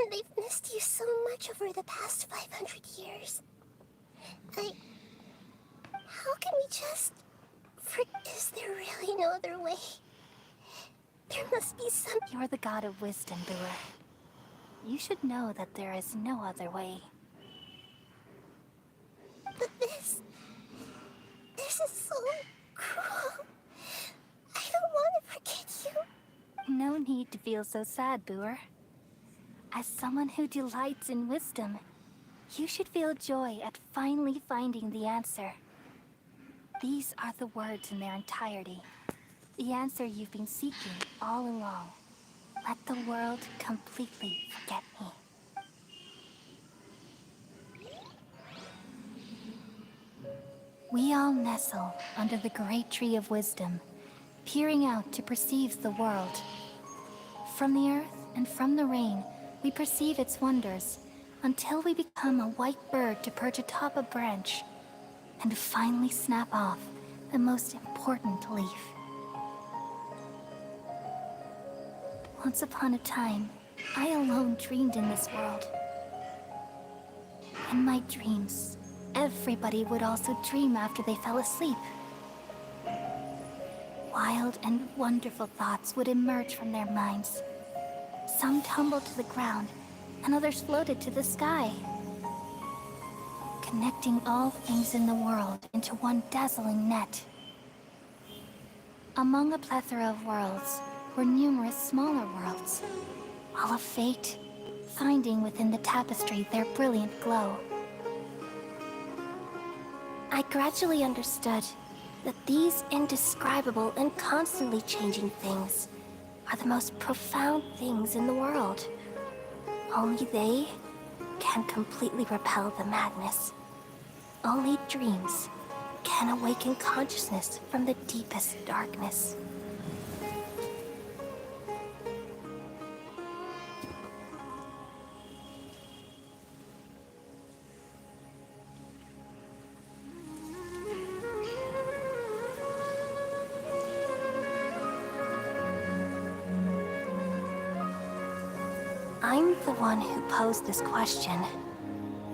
they've missed you so much over the past 500 years. How can we just... Is there really no other way? There must be some... You're the god of wisdom, Bua. You should know that there is no other way. But this is so cruel. I don't want to forget you. No need to feel so sad, Bua. As someone who delights in wisdom, you should feel joy at finally finding the answer. These are the words in their entirety. The answer you've been seeking all along. Let the world completely forget me. We all nestle under the great tree of wisdom, peering out to perceive the world. From the earth and from the rain, we perceive its wonders, until we become a white bird to perch atop a branch, and finally snap off the most important leaf. Once upon a time, I alone dreamed in this world. In my dreams, everybody would also dream after they fell asleep. Wild and wonderful thoughts would emerge from their minds. Some tumbled to the ground, and others floated to the sky, connecting all things in the world into one dazzling net. Among a plethora of worlds were numerous smaller worlds, all of fate, finding within the tapestry their brilliant glow. I gradually understood that these indescribable and constantly changing things are the most profound things in the world. Only they can completely repel the madness. Only dreams can awaken consciousness from the deepest darkness. I'm the one who posed this question,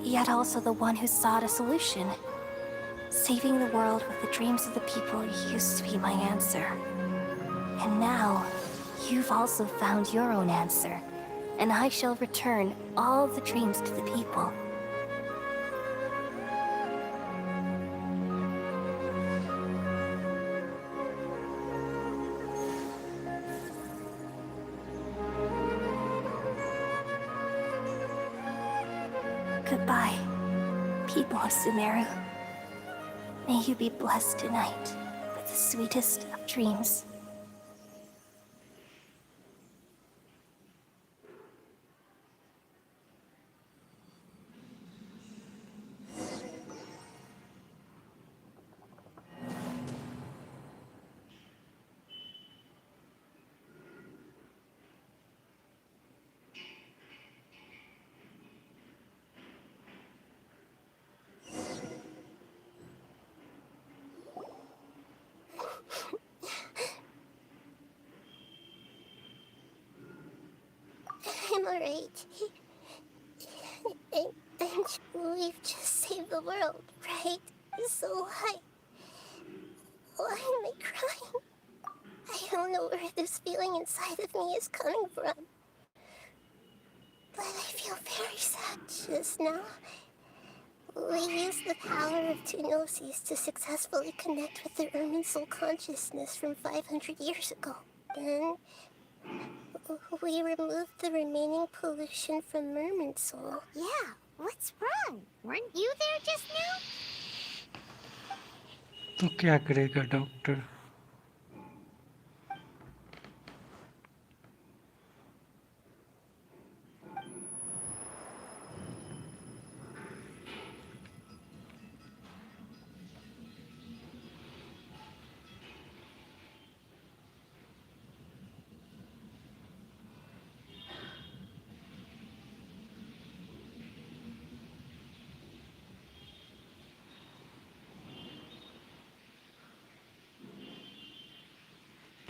yet also the one who sought a solution. Saving the world with the dreams of the people used to be my answer. And now, you've also found your own answer, and I shall return all the dreams to the people. Goodbye, people of Sumeru. May you be blessed tonight with the sweetest of dreams. I'm alright. We've just saved the world, right? So why am I crying? I don't know where this feeling inside of me is coming from. But I feel very sad just now. We used the power of two gnosis to successfully connect with the Irminsul consciousness from 500 years ago. Then we removed the remaining pollution from Irminsul. Yeah, what's wrong? Weren't you there just now? तो क्या करेगा doctor?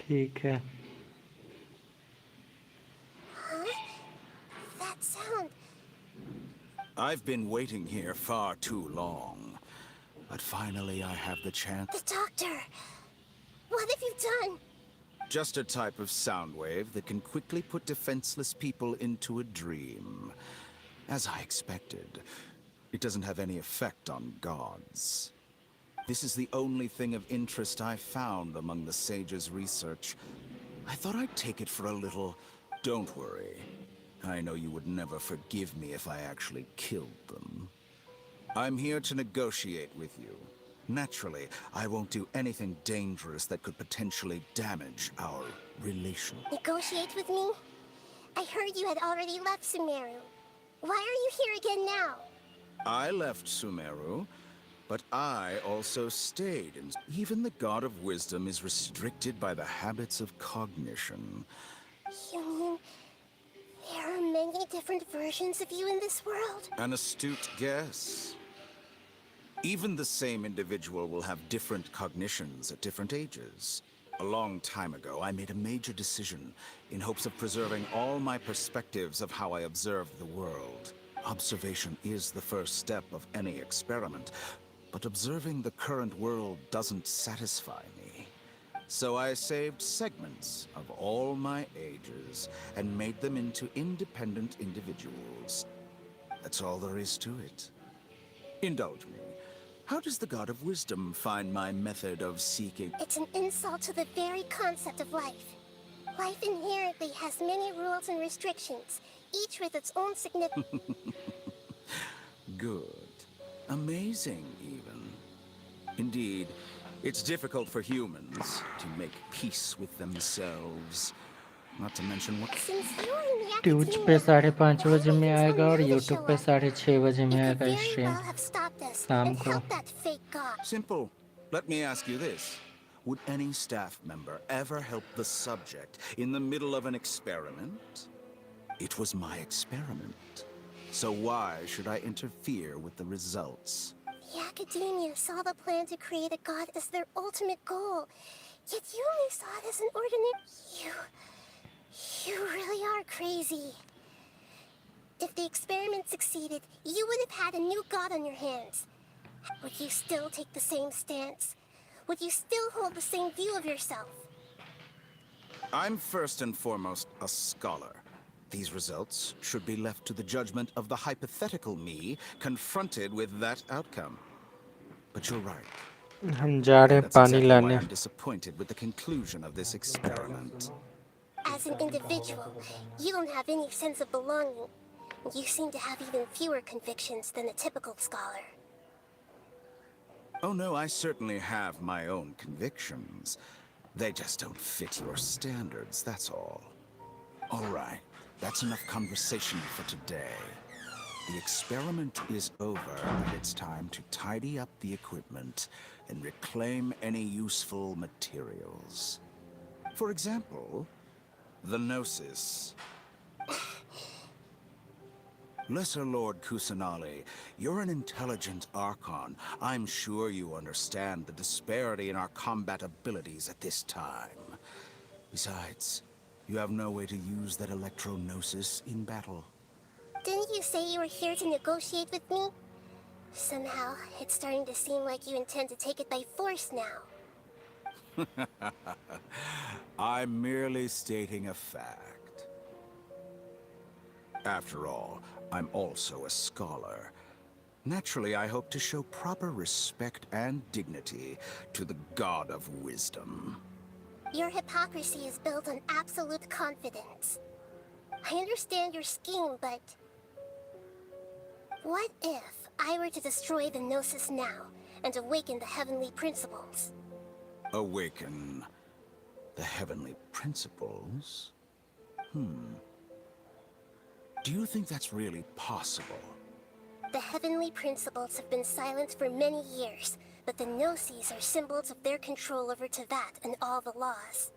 ठीक है. Huh? That sound. I've been waiting here far too long. But finally I have the chance. The doctor. What have you done? Just a type of sound wave that can quickly put defenseless people into a dream. As I expected, it doesn't have any effect on gods. This is the only thing of interest I found among the sage's research. I thought I'd take it for a little. Don't worry. I know you would never forgive me if I actually killed them. I'm here to negotiate with you. Naturally, I won't do anything dangerous that could potentially damage our relation. Negotiate with me? I heard you had already left Sumeru. Why are you here again now? I left Sumeru, but I also stayed, and even the God of Wisdom is restricted by the habits of cognition. You mean there are many different versions of you in this world? An astute guess. Even the same individual will have different cognitions at different ages. A long time ago, I made a major decision in hopes of preserving all my perspectives of how I observed the world. Observation is the first step of any experiment, but observing the current world doesn't satisfy me. So I saved segments of all my ages and made them into independent individuals. That's all there is to it. Indulge me. How does the God of Wisdom find my method of seeking? It's an insult to the very concept of life. Life inherently has many rules and restrictions, each with its own significance. Good. Amazing, even. Indeed, it's difficult for humans to make peace with themselves. Not to mention what... Since you're in the ट्यूज academia, पे 5:30 बजे why में didn't आएगा और someone else YouTube show पे up? 6:30 बजे में You आएगा could very stream well have stopped us शाम and को. helped that fake god. Simple. Let me ask you this. Would any staff member ever help the subject in the middle of an experiment? It was my experiment. So why should I interfere with the results? The academia saw the plan to create a god as their ultimate goal. Yet you only saw it as an ordinary... You really are crazy. If the experiment succeeded, you would have had a new god on your hands. Would you still take the same stance? Would you still hold the same view of yourself? I'm first and foremost a scholar. These results should be left to the judgment of the hypothetical me confronted with that outcome. But you're right. हम जा रहे हैं That's पानी exactly why लाने. I'm disappointed with the conclusion of this experiment. As an individual, you don't have any sense of belonging. You seem to have even fewer convictions than a typical scholar. Oh no, I certainly have my own convictions. They just don't fit your standards, that's all. All right, that's enough conversation for today. The experiment is over, and it's time to tidy up the equipment and reclaim any useful materials. For example, the Gnosis. Lesser Lord Kusanali, you're an intelligent Archon. I'm sure you understand the disparity in our combat abilities at this time. Besides, you have no way to use that Electro-Gnosis in battle. Didn't you say you were here to negotiate with me? Somehow, it's starting to seem like you intend to take it by force now. I'm merely stating a fact. After all, I'm also a scholar. Naturally, I hope to show proper respect and dignity to the God of Wisdom. Your hypocrisy is built on absolute confidence. I understand your scheme, but... What if I were to destroy the Gnosis now and awaken the heavenly principles? Awaken the heavenly principles? Do you think that's really possible? The heavenly principles have been silent for many years, but the Gnosis are symbols of their control over Teyvat and all the laws.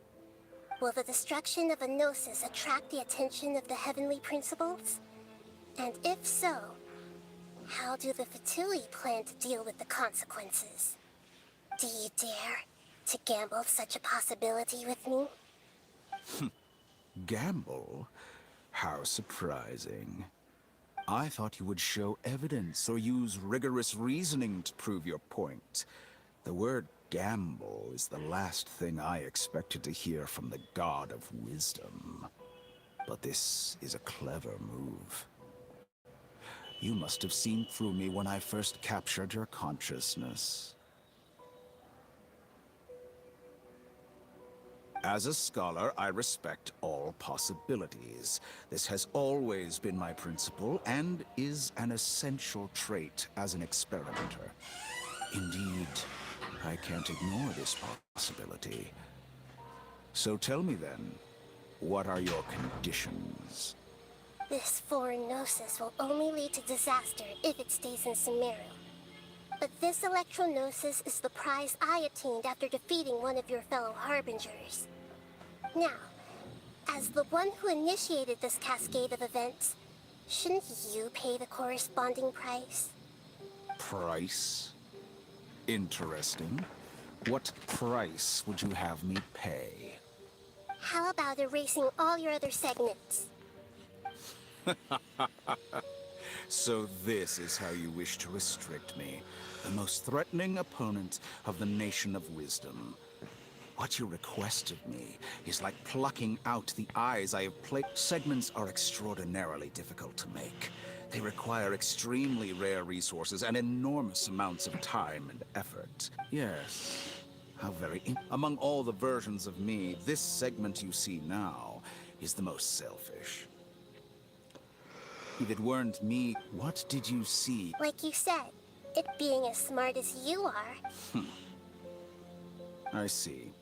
Will the destruction of a Gnosis attract the attention of the heavenly principles? And if so, how do the Fatui plan to deal with the consequences? Do you dare to gamble such a possibility with me? Gamble? How surprising. I thought you would show evidence or use rigorous reasoning to prove your point. The word gamble is the last thing I expected to hear from the God of Wisdom. But this is a clever move. You must have seen through me when I first captured your consciousness. As a scholar, I respect all possibilities. This has always been my principle and is an essential trait as an experimenter. Indeed, I can't ignore this possibility. So tell me then, what are your conditions? This foreign gnosis will only lead to disaster if it stays in Sumeru. But this electro-gnosis is the prize I obtained after defeating one of your fellow Harbingers. Now, as the one who initiated this cascade of events, shouldn't you pay the corresponding price? Price? Interesting. What price would you have me pay? How about erasing all your other segments? So this is how you wish to restrict me, the most threatening opponent of the Nation of Wisdom. What you request of me is like plucking out the eyes I have placed. Segments are extraordinarily difficult to make. They require extremely rare resources and enormous amounts of time and effort. Yes, how very... Among all the versions of me, this segment you see now is the most selfish. If it weren't me, what did you see? Like you said, it being as smart as you are. I see.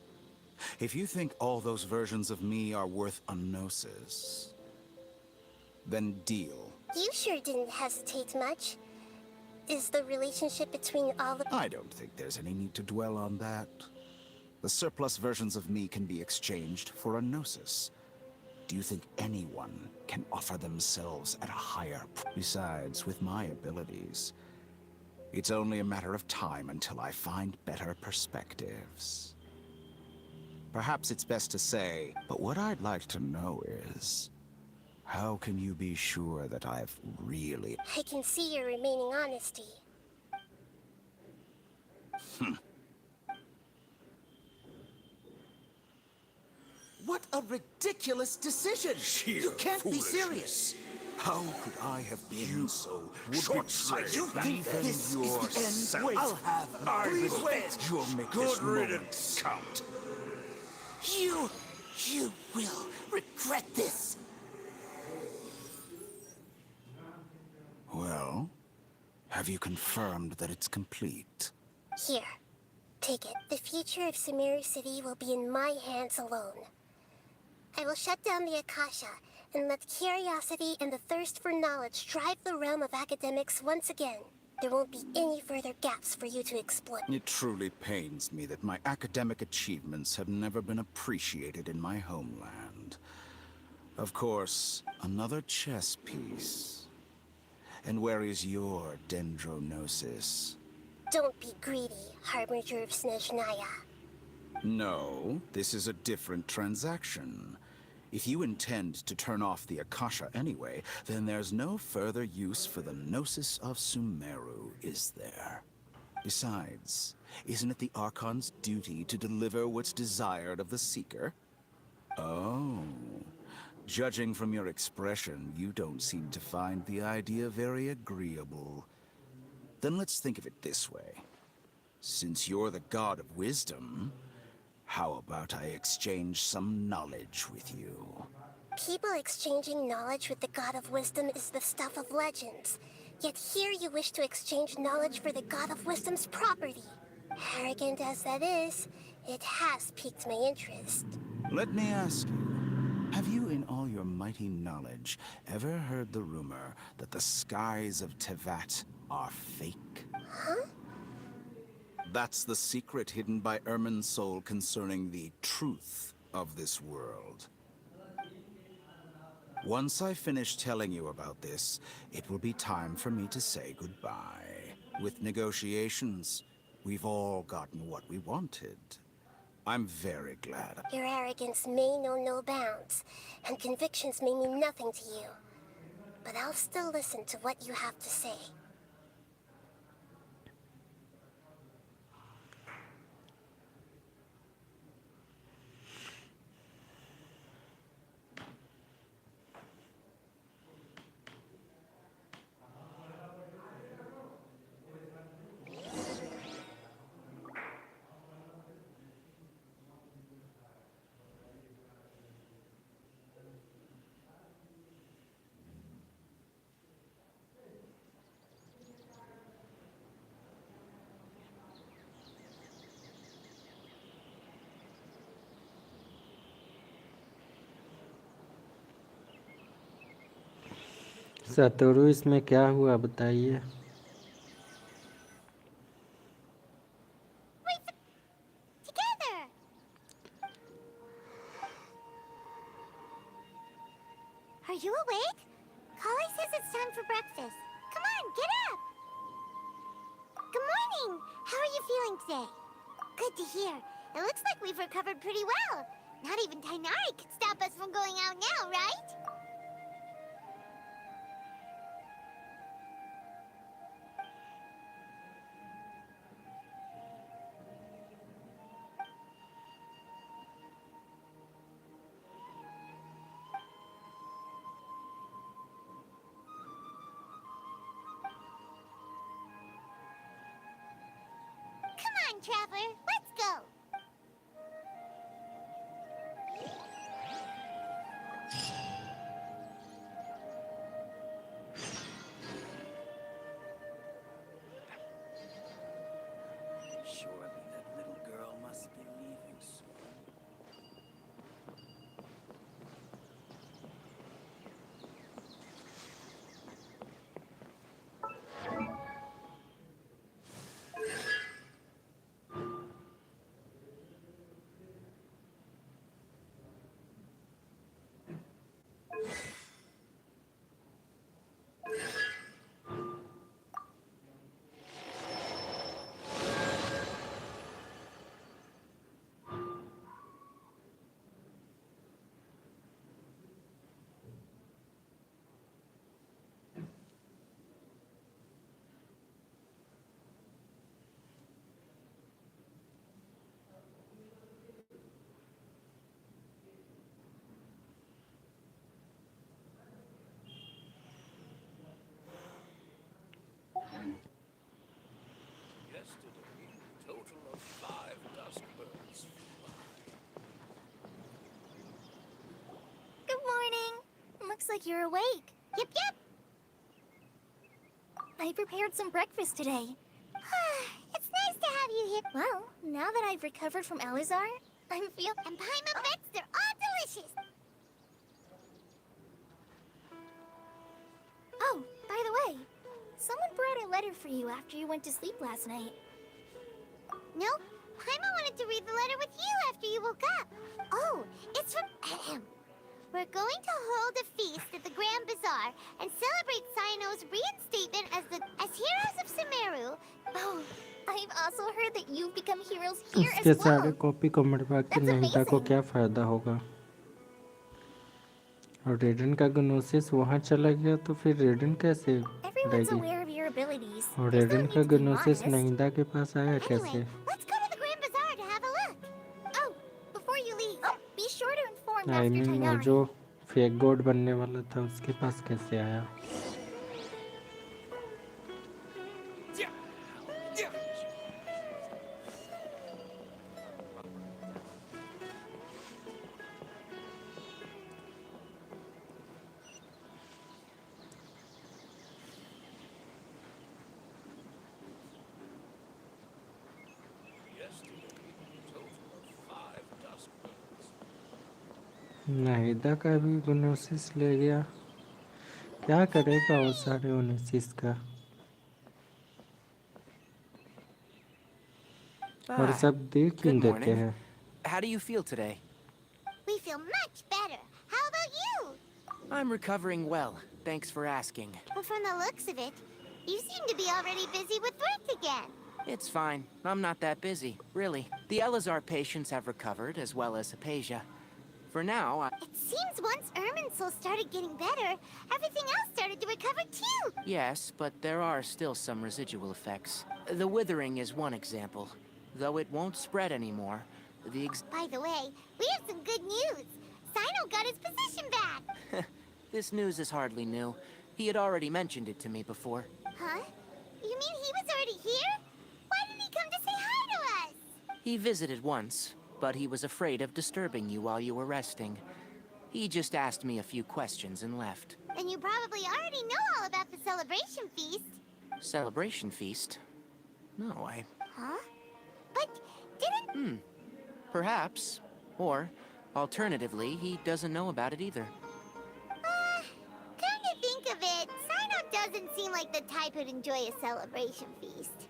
If you think all those versions of me are worth a gnosis, then deal. You sure didn't hesitate much. Is the relationship between all the... I don't think there's any need to dwell on that. The surplus versions of me can be exchanged for a gnosis. Do you think anyone can offer themselves at a higher... Besides, with my abilities, it's only a matter of time until I find better perspectives. Perhaps it's best to say, but what I'd like to know is, how can you be sure that I've really... I can see your remaining honesty. What a ridiculous decision! You can't be serious! How could I have been so short-sighted? You think this is the end? Wait. I'll have I breathe will with. You'll make Good this moment riddance. count. You will regret this. Well, have you confirmed that it's complete? Here, take it. The future of Sumeru City will be in my hands alone. I will shut down the Akasha and let curiosity and the thirst for knowledge drive the realm of academics once again. There won't be any further gaps for you to exploit. It truly pains me that my academic achievements have never been appreciated in my homeland. Of course, another chess piece. And where is your dendronosis? Don't be greedy, Harbinger of Snezhnaya. No, this is a different transaction. If you intend to turn off the Akasha anyway, then there's no further use for the Gnosis of Sumeru, is there? Besides, isn't it the Archon's duty to deliver what's desired of the Seeker? Oh. Judging from your expression, you don't seem to find the idea very agreeable. Then let's think of it this way. Since you're the God of Wisdom, how about I exchange some knowledge with you? People exchanging knowledge with the God of Wisdom is the stuff of legends. Yet here you wish to exchange knowledge for the God of Wisdom's property. Arrogant as that is, it has piqued my interest. Let me ask you, have you in all your mighty knowledge ever heard the rumor that the skies of Tevat are fake? Huh? That's the secret hidden by Irminsul concerning the truth of this world. Once I finish telling you about this, it will be time for me to say goodbye. With negotiations, we've all gotten what we wanted. I'm very glad. Your arrogance may know no bounds, and convictions may mean nothing to you. But I'll still listen to what you have to say. सतोरु इसमें क्या हुआ बताइए। Together! Are you awake? Kali says it's time for breakfast. Come on, get up! Good morning! How are you feeling today? Good to hear. It looks like we've recovered pretty well. Not even Tainari could stop us from going out now, right? Come on, Traveler, let's go! Surely that little girl must be leaving soon. Yesterday, a total of 5 dusk birds flew by. Good morning! Looks like you're awake. Yep, yep! I prepared some breakfast today. It's nice to have you here. Well, now that I've recovered from Alizar, I'm feeling... And Paimon bets they're all delicious! Oh, by the way, someone brought a letter for you after you went to sleep last night. Nope. Paimon wanted to read the letter with you after you woke up. Oh, it's from... We're going to hold a feast at the Grand Bazaar and celebrate Cyano's reinstatement as heroes of Sumeru. Oh, I've also heard that you've become heroes here उसके as सारे well. Copy को मरवा के That's नहिदा को amazing. क्या फ़ायदा होगा। और रेडन का गनोसिस वहाँ चला गया तो फिर रेडन कैसे Everyone's रहेगी। aware of your abilities. और There's no रेडन need का to be गनोसिस modest. नहिदा के पास आया Anyway, कैसे। let's go to the Grand Bazaar to have a look. Oh, before you leave, be sure to inform I Master mean वो Tainari. जो fake God बनने वाला था उसके पास कैसे आया। Yesterday, a total of 5 dusk birds. नहिदा का भी गनोसिस ले गया। क्या करेगा वो सारे ओनेसिस का। और सब देख क्यों Good देते morning. हैं। How do you feel today? We feel much better. How about you? I'm recovering well. Thanks for asking. Well, from the looks of it, you seem to be already busy with work again. It's fine. I'm not that busy, really. The Elazar patients have recovered, as well as Hypatia. For now, It seems once Irminsul started getting better, everything else started to recover too! Yes, but there are still some residual effects. The withering is one example. Though it won't spread anymore, By the way, we have some good news! Sino got his position back! This news is hardly new. He had already mentioned it to me before. Huh? You mean he was already here? Why didn't he come to say hi to us? He visited once, but he was afraid of disturbing you while you were resting. He just asked me a few questions and left. Then you probably already know all about the celebration feast. Celebration feast? No, Huh? But didn't... Perhaps. Or, alternatively, he doesn't know about it either. Come to think of it, Sino doesn't seem like the type who'd enjoy a celebration feast.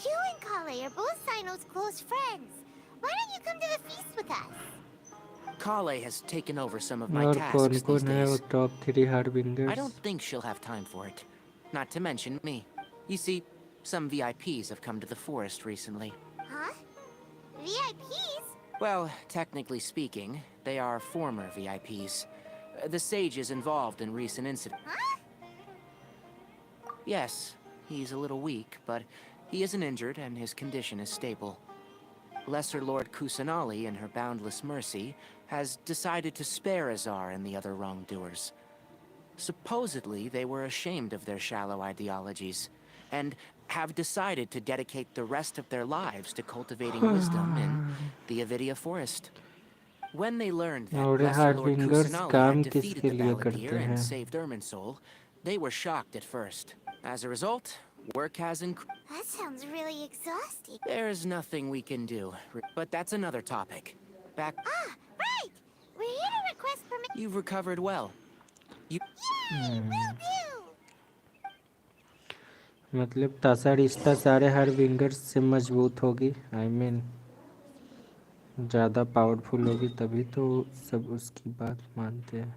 You and Kale are both Sino's close friends. Why don't you come to the feast with us? Kale has taken over some of my और tasks कौन these कौन है वो days. Top 3 I हार्बिंगर्स? don't think she'll have time for it. Not to mention me. You see, some VIPs have come to the forest recently. Huh? VIPs? Well, technically speaking, they are former VIPs. The sage is involved in recent incidents. Huh? Yes, he's a little weak, but he isn't injured and his condition is stable. Lesser Lord Kusanali, in her boundless mercy, has decided to spare Azar and the other wrongdoers. Supposedly, they were ashamed of their shallow ideologies, and have decided to dedicate the rest of their lives to cultivating wisdom in the Avidia Forest. When they learned that और Lesser Lord हार्बिंगर्स Kusanali काम had defeated किसके the लिए Balladeer करते and हैं? saved Irminsul, they were shocked at first. As a result, work has increased. That sounds really exhausting. There's nothing we can do, but that's another topic. Back, Ah, right! We're here to request permission. you've recovered well. You Yay! Will do! मतलब तासा रिश्ता सारे हार्बिंगर्स से मजबूत होगी। I mean ज़्यादा powerful होगी तभी तो सब उसकी बात मानते हैं।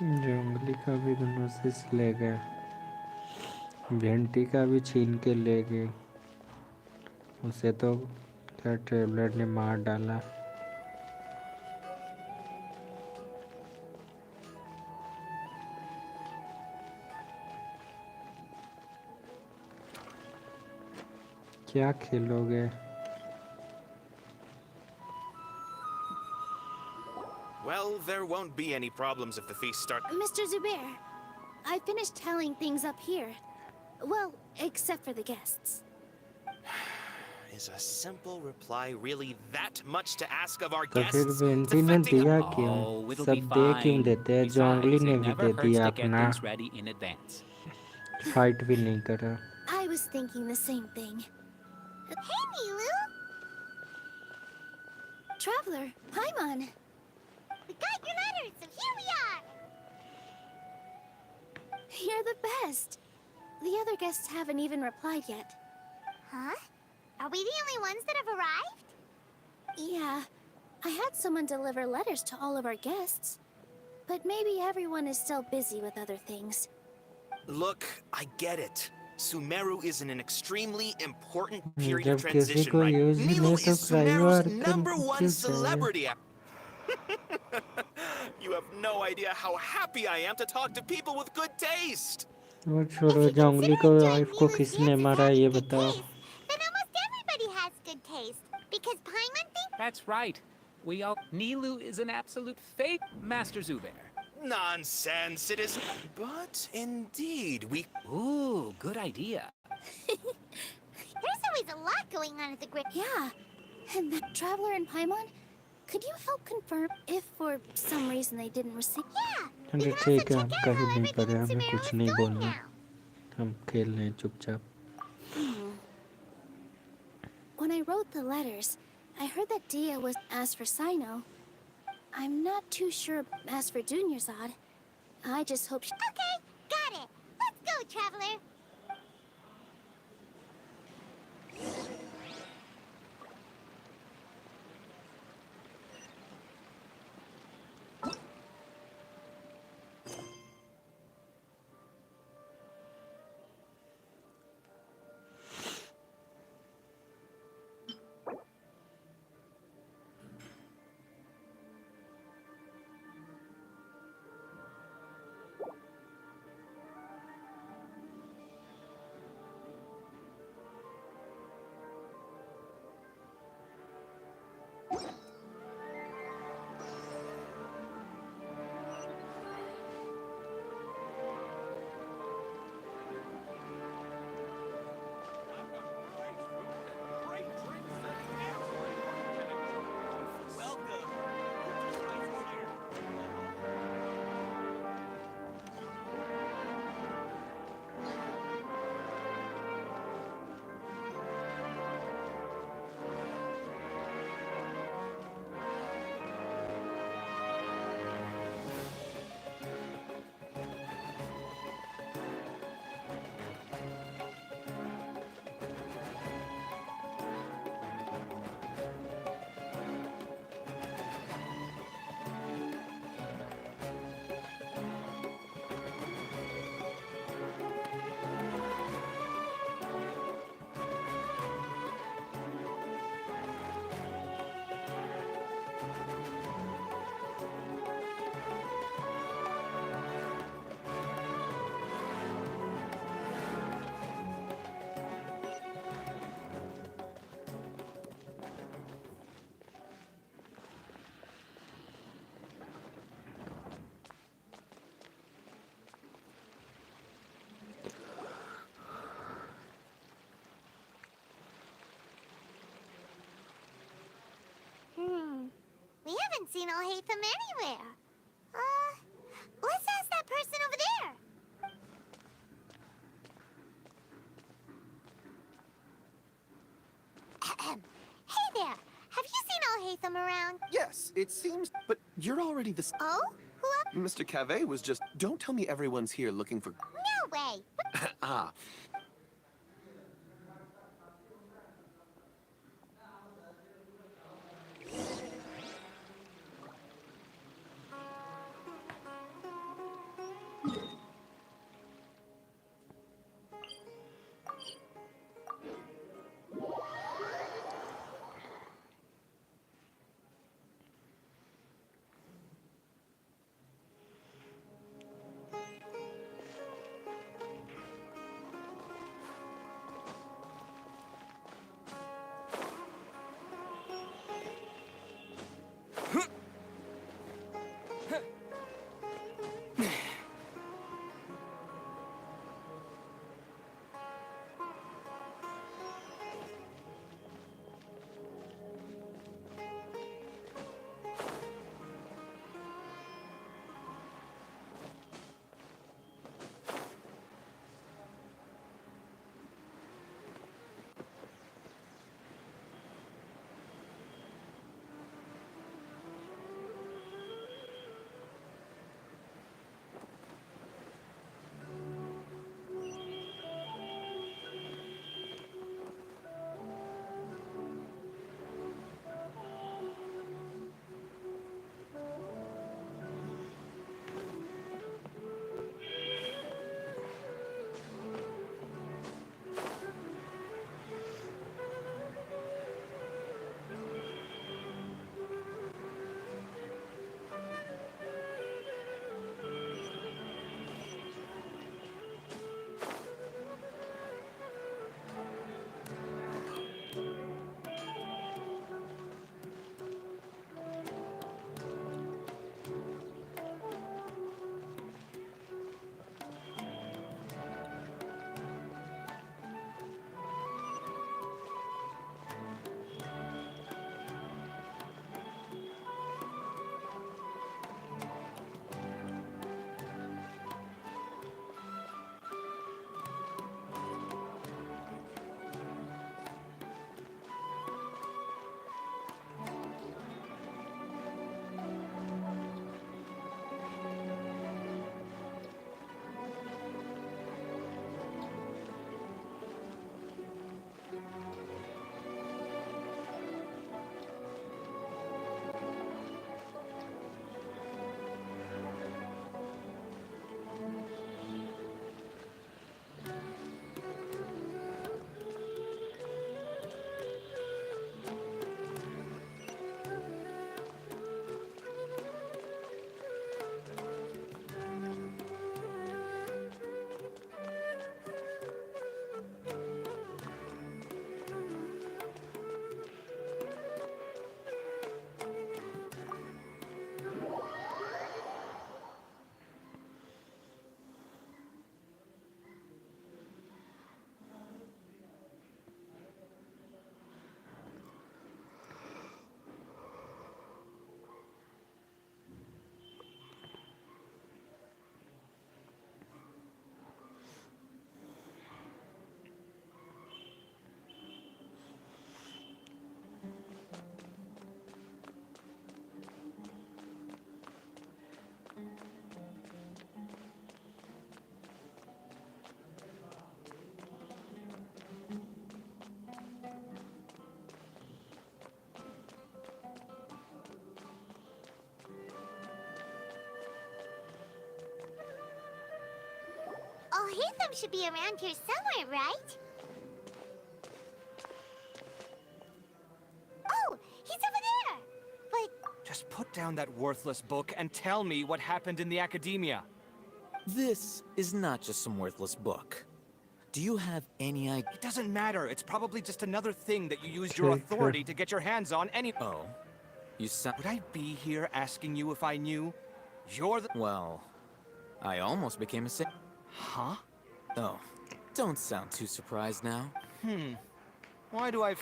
जंगली का भी गनोसिस ले गए, भेंटी का भी छीन के ले गए। उसे तो क्या ट्रेवलर ने मार डाला। क्या खेलोगे? Well, there won't be any problems if the feast starts. Mr. Zubair, I finished tallying things up here. Well, except for the guests. Is a simple reply really that much to ask of our तो फिर guests? Vanity ने Defending दिया a- क्यों? Oh, it'll सब be दे क्यों fine. देते हैं? Besides, जोंगली ने it भी never दे hurts दिया to get अपना, things ready in advance. Fight भी नहीं करा। I was thinking the same thing. Hey, Milu! Traveler, Paimon. We got your letters, so here we are! You're the best. The other guests haven't even replied yet. Huh? Are we the only ones that have arrived? Yeah, I had someone deliver letters to all of our guests. But maybe everyone is still busy with other things. Look, I get it. Sumeru is in an extremely important period जब of किसी transition, को right? Use ही Nilu नहीं तो is प्राइवर Sumeru's तुम number one क्यों चाहिए? celebrity. You have no idea how happy I am to talk to people with good taste. वो छोड़ो, जोंगली को वाइफ को किसने मारा ये बताओ? Then almost everybody has good taste. Because Paimon thinks... That's right. We all... Nilu is an absolute fake, Master Zubair. Nonsense, it is. But indeed, we. Ooh, good idea. There's always a lot going on at the Great... Yeah, and that Traveler and Paimon, could you help confirm if for some reason they didn't receive... Yeah! अरे ठीक है, हम कहीं नहीं पड़े, हमें कुछ नहीं बोलना, हम खेल रहे हैं चुपचाप। When I wrote the letters, I heard that Dia was asked for Sino. I'm not too sure as for Dunyarzad. I just hope she... Okay, got it. Let's go, Traveler. We haven't seen Alhaitham anywhere. Let's ask that person over there. Ahem. Hey there. Have you seen Alhaitham around? Yes, it seems, but you're already the... Oh? Who else? Mr. Cave was just... Don't tell me everyone's here looking for... No way. Ah. Hatham should be around here somewhere, right? Oh, he's over there! But Just put down that worthless book and tell me what happened in the academia. This is not just some worthless book. Do you have any idea? It doesn't matter. It's probably just another thing that you used your authority to get your hands on any- Oh, you sound... Would I be here asking you if I knew? You're the- Well, I almost became a saint. Huh? Oh, don't sound too surprised now. Why do I...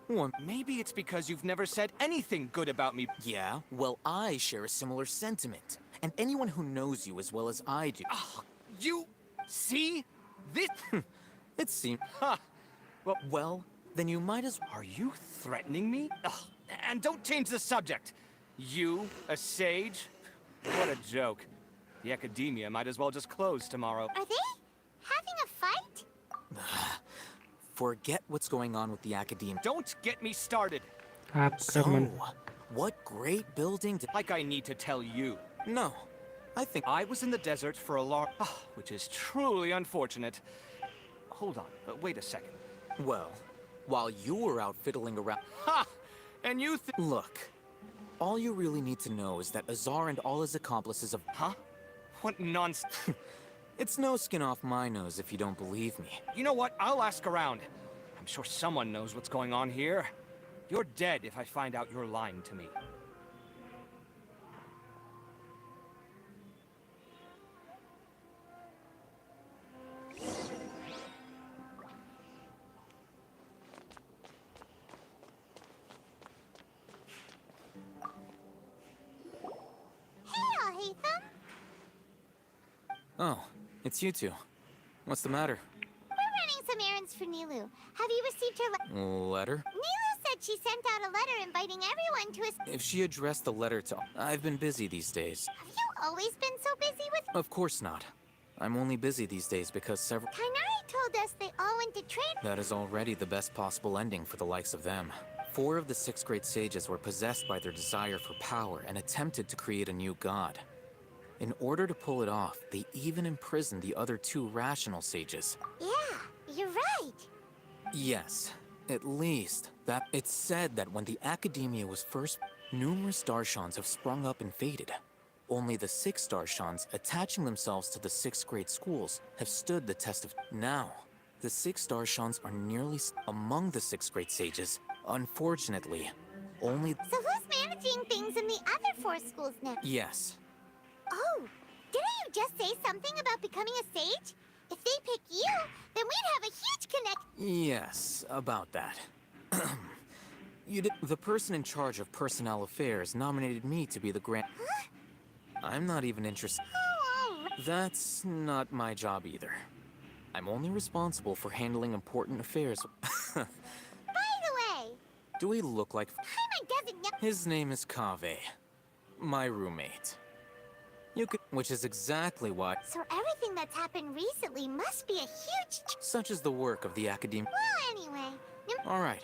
Well, Maybe it's because you've never said anything good about me. yeah, well, I share a similar sentiment. And anyone who knows you as well as I do... You... See? This... It seems... Ha! Well, then you might as... Are you threatening me? Ugh. And don't change the subject. You, a sage? What a joke. The academia might as well just close tomorrow. are they having a fight? Forget what's going on with the academia. Don't get me started. So, आक्रमण what great building to... Like I need to tell you. No, I think... I was in the desert for a long... which is truly unfortunate. Hold on, wait a second. Well, while you were out fiddling around... Ha! And you Look, all you really need to know is that Azar and all his accomplices have... Huh? What nonsense. It's no skin off my nose if you don't believe me. You know what? I'll ask around. I'm sure someone knows what's going on here. You're dead if I find out you're lying to me. Hey, Hatham! Oh, it's you two. What's the matter? We're running some errands for Nilu. Have you received her Letter? Nilu said she sent out a letter inviting everyone to a... If she addressed the letter to... I've been busy these days. Have you always been so busy with... Of course not. I'm only busy these days because several... Kainari told us they all went to trade... That is already the best possible ending for the likes of them. 4 of the 6th grade sages were possessed by their desire for power and attempted to create a new god. In order to pull it off, they even imprisoned the other 2 rational sages. Yeah, you're right. Yes, at least that it's said that when the academia was first, numerous Darshans have sprung up and faded. Only the 6 Darshans, attaching themselves to the 6th grade schools, have stood the test of... Now, the 6 Darshans are nearly among the 6th grade sages. Unfortunately, only... So who's managing things in the other 4 schools now? Yes. Oh, didn't you just say something about becoming a sage? If they pick you, then we'd have a huge connect... Yes, about that. The person in charge of personnel affairs nominated me to be the grand... Huh? I'm not even interested. Oh, all right. That's not my job either. I'm only responsible for handling important affairs. By the way... Do we look like... Paimon doesn't know... His name is Kaveh. My roommate. You could... Which is exactly why... So everything that's happened recently must be a huge... Such is the work of the academia... Well, anyway... Alright.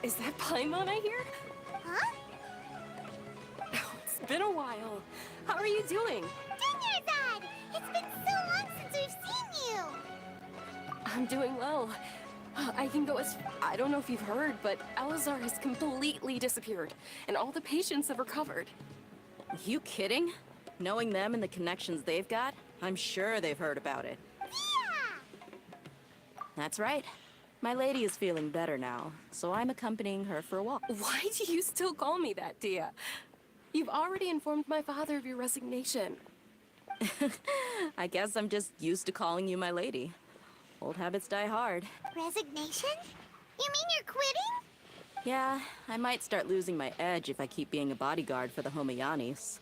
Is that Paimon I hear? Huh? Oh, it's been a while. How are you doing? Dinyarzad! It's been so long since we've seen you! I'm doing well. I can go as... I don't know if you've heard, but Elazar has completely disappeared, and all the patients have recovered. You kidding? Knowing them and the connections they've got, I'm sure they've heard about it. Yeah! That's right. My lady is feeling better now, so I'm accompanying her for a walk. Why do you still call me that, Dia? You've already informed my father of your resignation. I guess I'm just used to calling you my lady. Old habits die hard. Resignation? You mean you're quitting? Yeah, I might start losing my edge if I keep being a bodyguard for the Homayanis.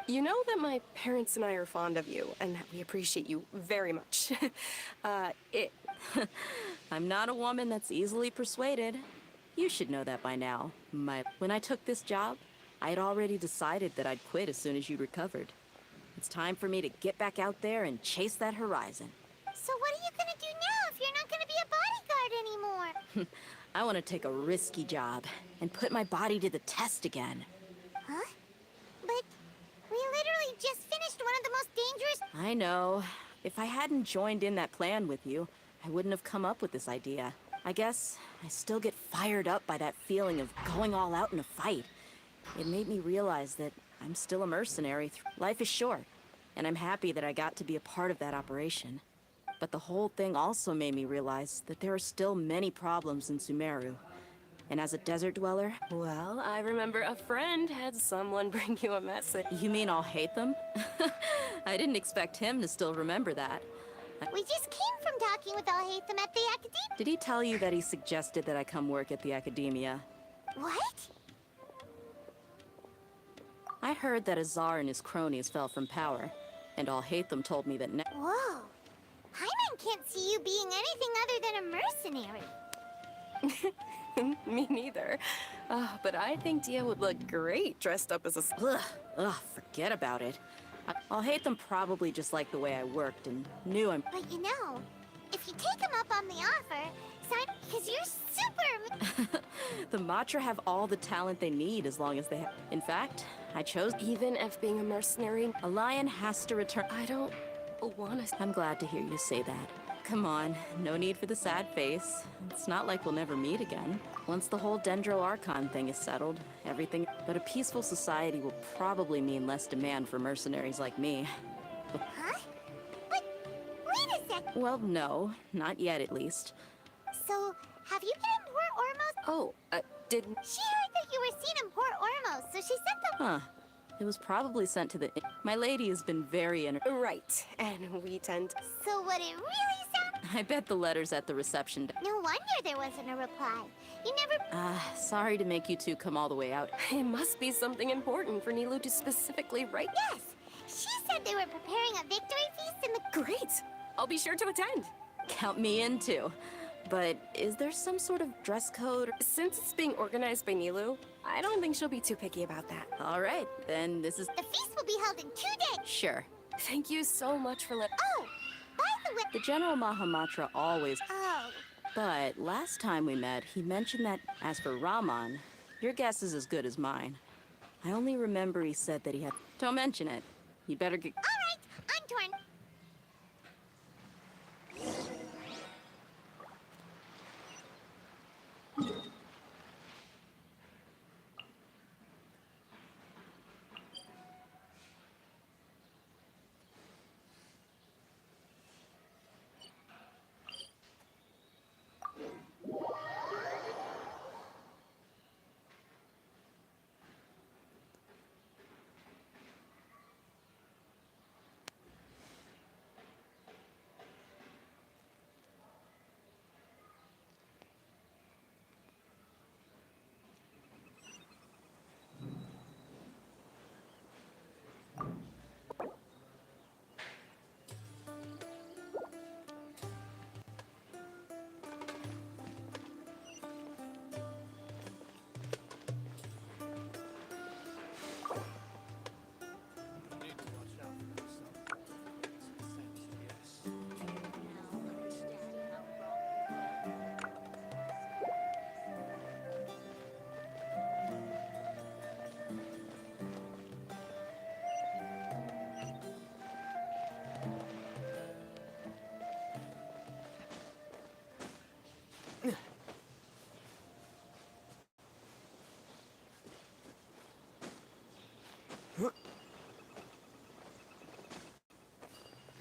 You know that my parents and I are fond of you, and that we appreciate you very much. I'm not a woman that's easily persuaded. You should know that by now. When I took this job, I had already decided that I'd quit as soon as you'd recovered. It's time for me to get back out there and chase that horizon. So what are you gonna do now if you're not gonna be a bodyguard anymore? I want to take a risky job and put my body to the test again. Huh? But we literally just finished one of the most dangerous... I know. If I hadn't joined in that plan with you, I wouldn't have come up with this idea. I guess I still get fired up by that feeling of going all out in a fight. It made me realize that I'm still a mercenary. Life is short, and I'm happy that I got to be a part of that operation. But the whole thing also made me realize that there are still many problems in Sumeru. And as a desert dweller... Well, I remember a friend had someone bring you a message. You mean I'll hate them? I didn't expect him to still remember that. We just came from talking with Alhaitham at the Academia. Did he tell you that he suggested that I come work at the Academia? What? I heard that Azar and his cronies fell from power, and Alhaitham told me that Whoa. Paimon can't see you being anything other than a mercenary. Me neither. But I think Dia would look great dressed up as a... Ugh, forget about it. Alhaitham probably just liked the way I worked and knew I'm... But you know, if you take him up on the offer, sign because you're super... The Matra have all the talent they need as long as they have... In fact, I chose... Even if being a mercenary... A lion has to return... I don't want to... I'm glad to hear you say that. Come on, no need for the sad face. It's not like we'll never meet again. Once the whole Dendro Archon thing is settled, everything... But a peaceful society will probably mean less demand for mercenaries like me. Huh? But wait a sec. Well, no. Not yet, at least. So, have you been in Port Ormos? Oh, didn't... She heard that you were seen in Port Ormos, so she sent them... Huh. It was probably sent to the... My lady has been very Right, and we tend... So what it really sounds... I bet the letter's at the reception. No wonder there wasn't a reply. You never... Sorry to make you two come all the way out. It must be something important for Nilou to specifically write. Yes! She said they were preparing a victory feast in the... Great! I'll be sure to attend. Count me in, too. But is there some sort of dress code? Since it's being organized by Nilou, I don't think she'll be too picky about that. All right, then this is... The feast will be held in 2 days! Sure. Thank you so much for Oh! By the way... The General Mahamatra always... Oh... But last time we met, he mentioned that, as for Raman, your guess is as good as mine. I only remember he said that he had... Don't mention it. You better get... All right, I'm torn.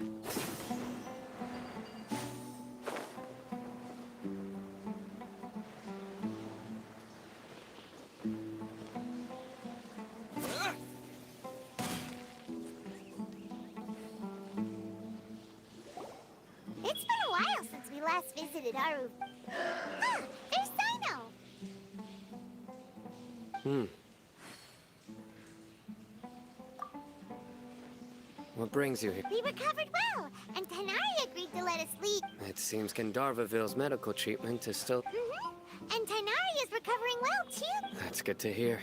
It's been a while since we last visited Aru. Ah, there's Sino! What brings you here? We recovered well, and Tainari agreed to let us leave. It seems Gandharvaville's medical treatment is still... And Tainari is recovering well, too. That's good to hear.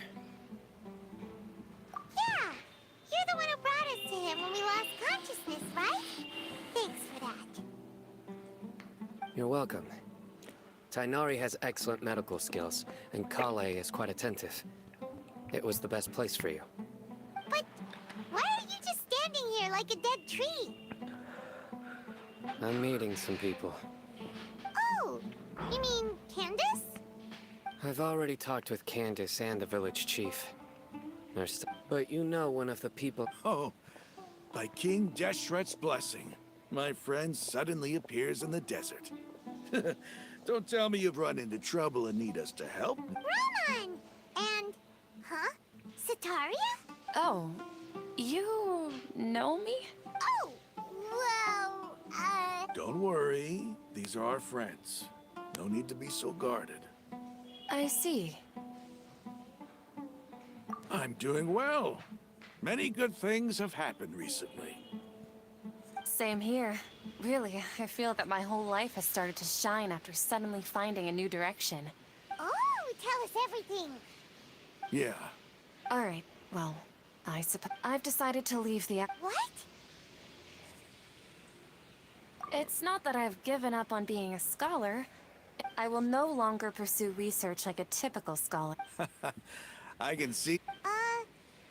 Yeah, you're the one who brought us to him when we lost consciousness, right? Thanks for that. You're welcome. Tainari has excellent medical skills, and Kale is quite attentive. It was the best place for you. But why are you just standing here like a dead tree? I'm meeting some people. Oh, you mean Candace? I've already talked with Candace and the village chief. But you know one of the people... Oh, by King Deshret's blessing, my friend suddenly appears in the desert. Don't tell me you've run into trouble and need us to help. Roman! And... huh? Sataria? Oh, you know me? Oh, well, Don't worry, these are our friends. No need to be so guarded. I see. I'm doing well. Many good things have happened recently. Same here. Really, I feel that my whole life has started to shine after suddenly finding a new direction. oh, tell us everything. Yeah. Alright, well, I suppose I've decided to leave the... What? It's not that I've given up on being a scholar. I will no longer pursue research like a typical scholar. I can see.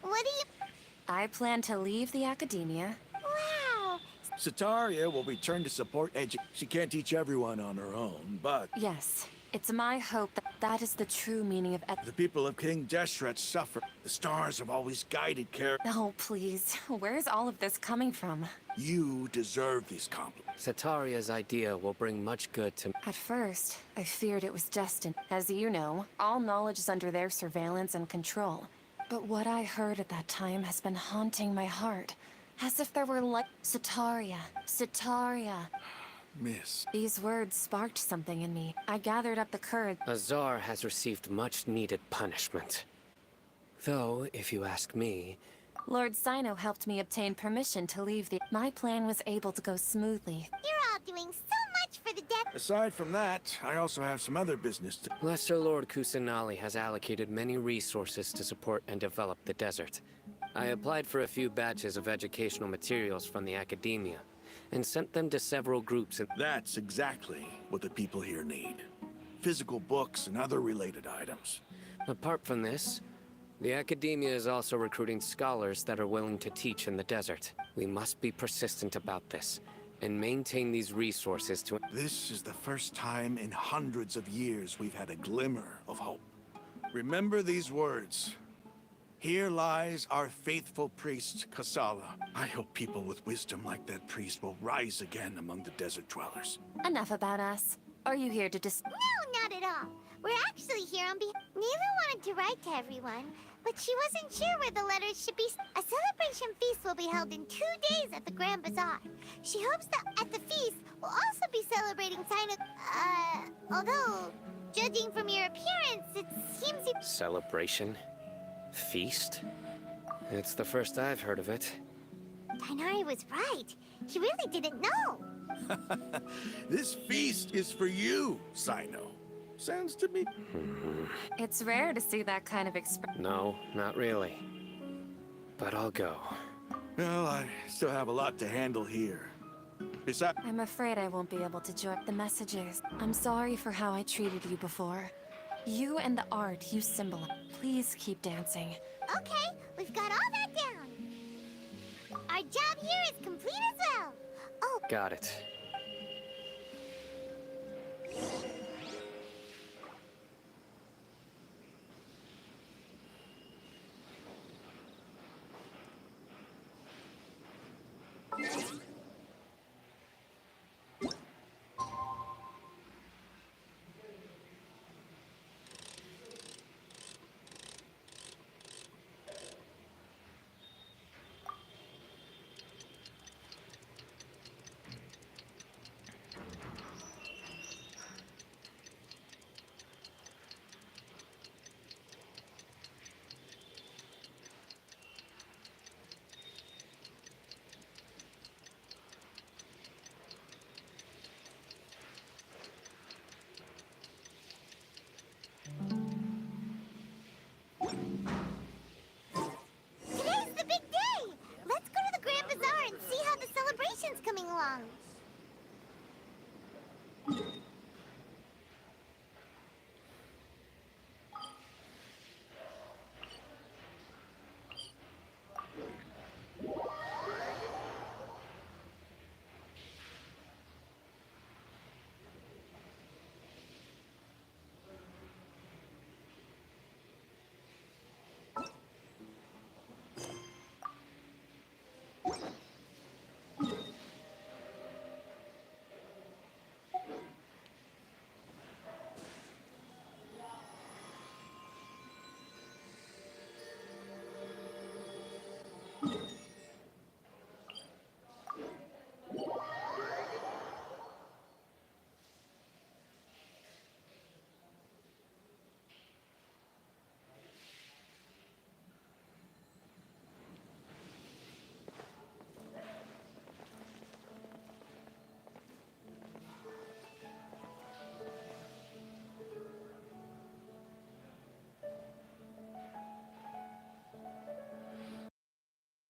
What do you... I plan to leave the academia. Wow! Sataria will return to support She can't teach everyone on her own, but... Yes, it's my hope that that is the true meaning of the people of King Deshret suffer. The stars have always guided care. Oh, please. Where's all of this coming from? You deserve these compliments. Sataria's idea will bring much good to... At first, I feared it was destined. As you know, all knowledge is under their surveillance and control. But what I heard at that time has been haunting my heart. As if there were like... Sataria. Sataria. Miss. These words sparked something in me. I gathered up the courage. Azar has received much-needed punishment. Though, if you ask me... Lord Sino helped me obtain permission to leave the... My plan was able to go smoothly. You're all doing so much for the death... Aside from that, I also have some other business to... Lesser Lord Kusanali has allocated many resources to support and develop the desert. I applied for a few batches of educational materials from the academia, and sent them to several groups and... That's exactly what the people here need. Physical books and other related items. Apart from this, the academia is also recruiting scholars that are willing to teach in the desert. We must be persistent about this, and maintain these resources to... This is the first time in hundreds of years we've had a glimmer of hope. Remember these words. Here lies our faithful priest, Kasala. I hope people with wisdom like that priest will rise again among the desert dwellers. Enough about us. Are you here to No, not at all. We're actually here on behalf... Nila wanted to write to everyone, but she wasn't sure where the letters should be. A celebration feast will be held in 2 days at the Grand Bazaar. She hopes that at the feast, we'll also be celebrating Sino... although, judging from your appearance, it seems you... Celebration? Feast? It's the first I've heard of it. Tainari was right. She really didn't know. This feast is for you, Sino. Sounds to me... It's rare to see that kind of expression. No, not really. But I'll go. Well, I still have a lot to handle here. Besides... I'm afraid I won't be able to join the messages. I'm sorry for how I treated you before. You and the art you symbolize. Please keep dancing. Okay, we've got all that down. Our job here is complete as well. Oh, Got it. tongues.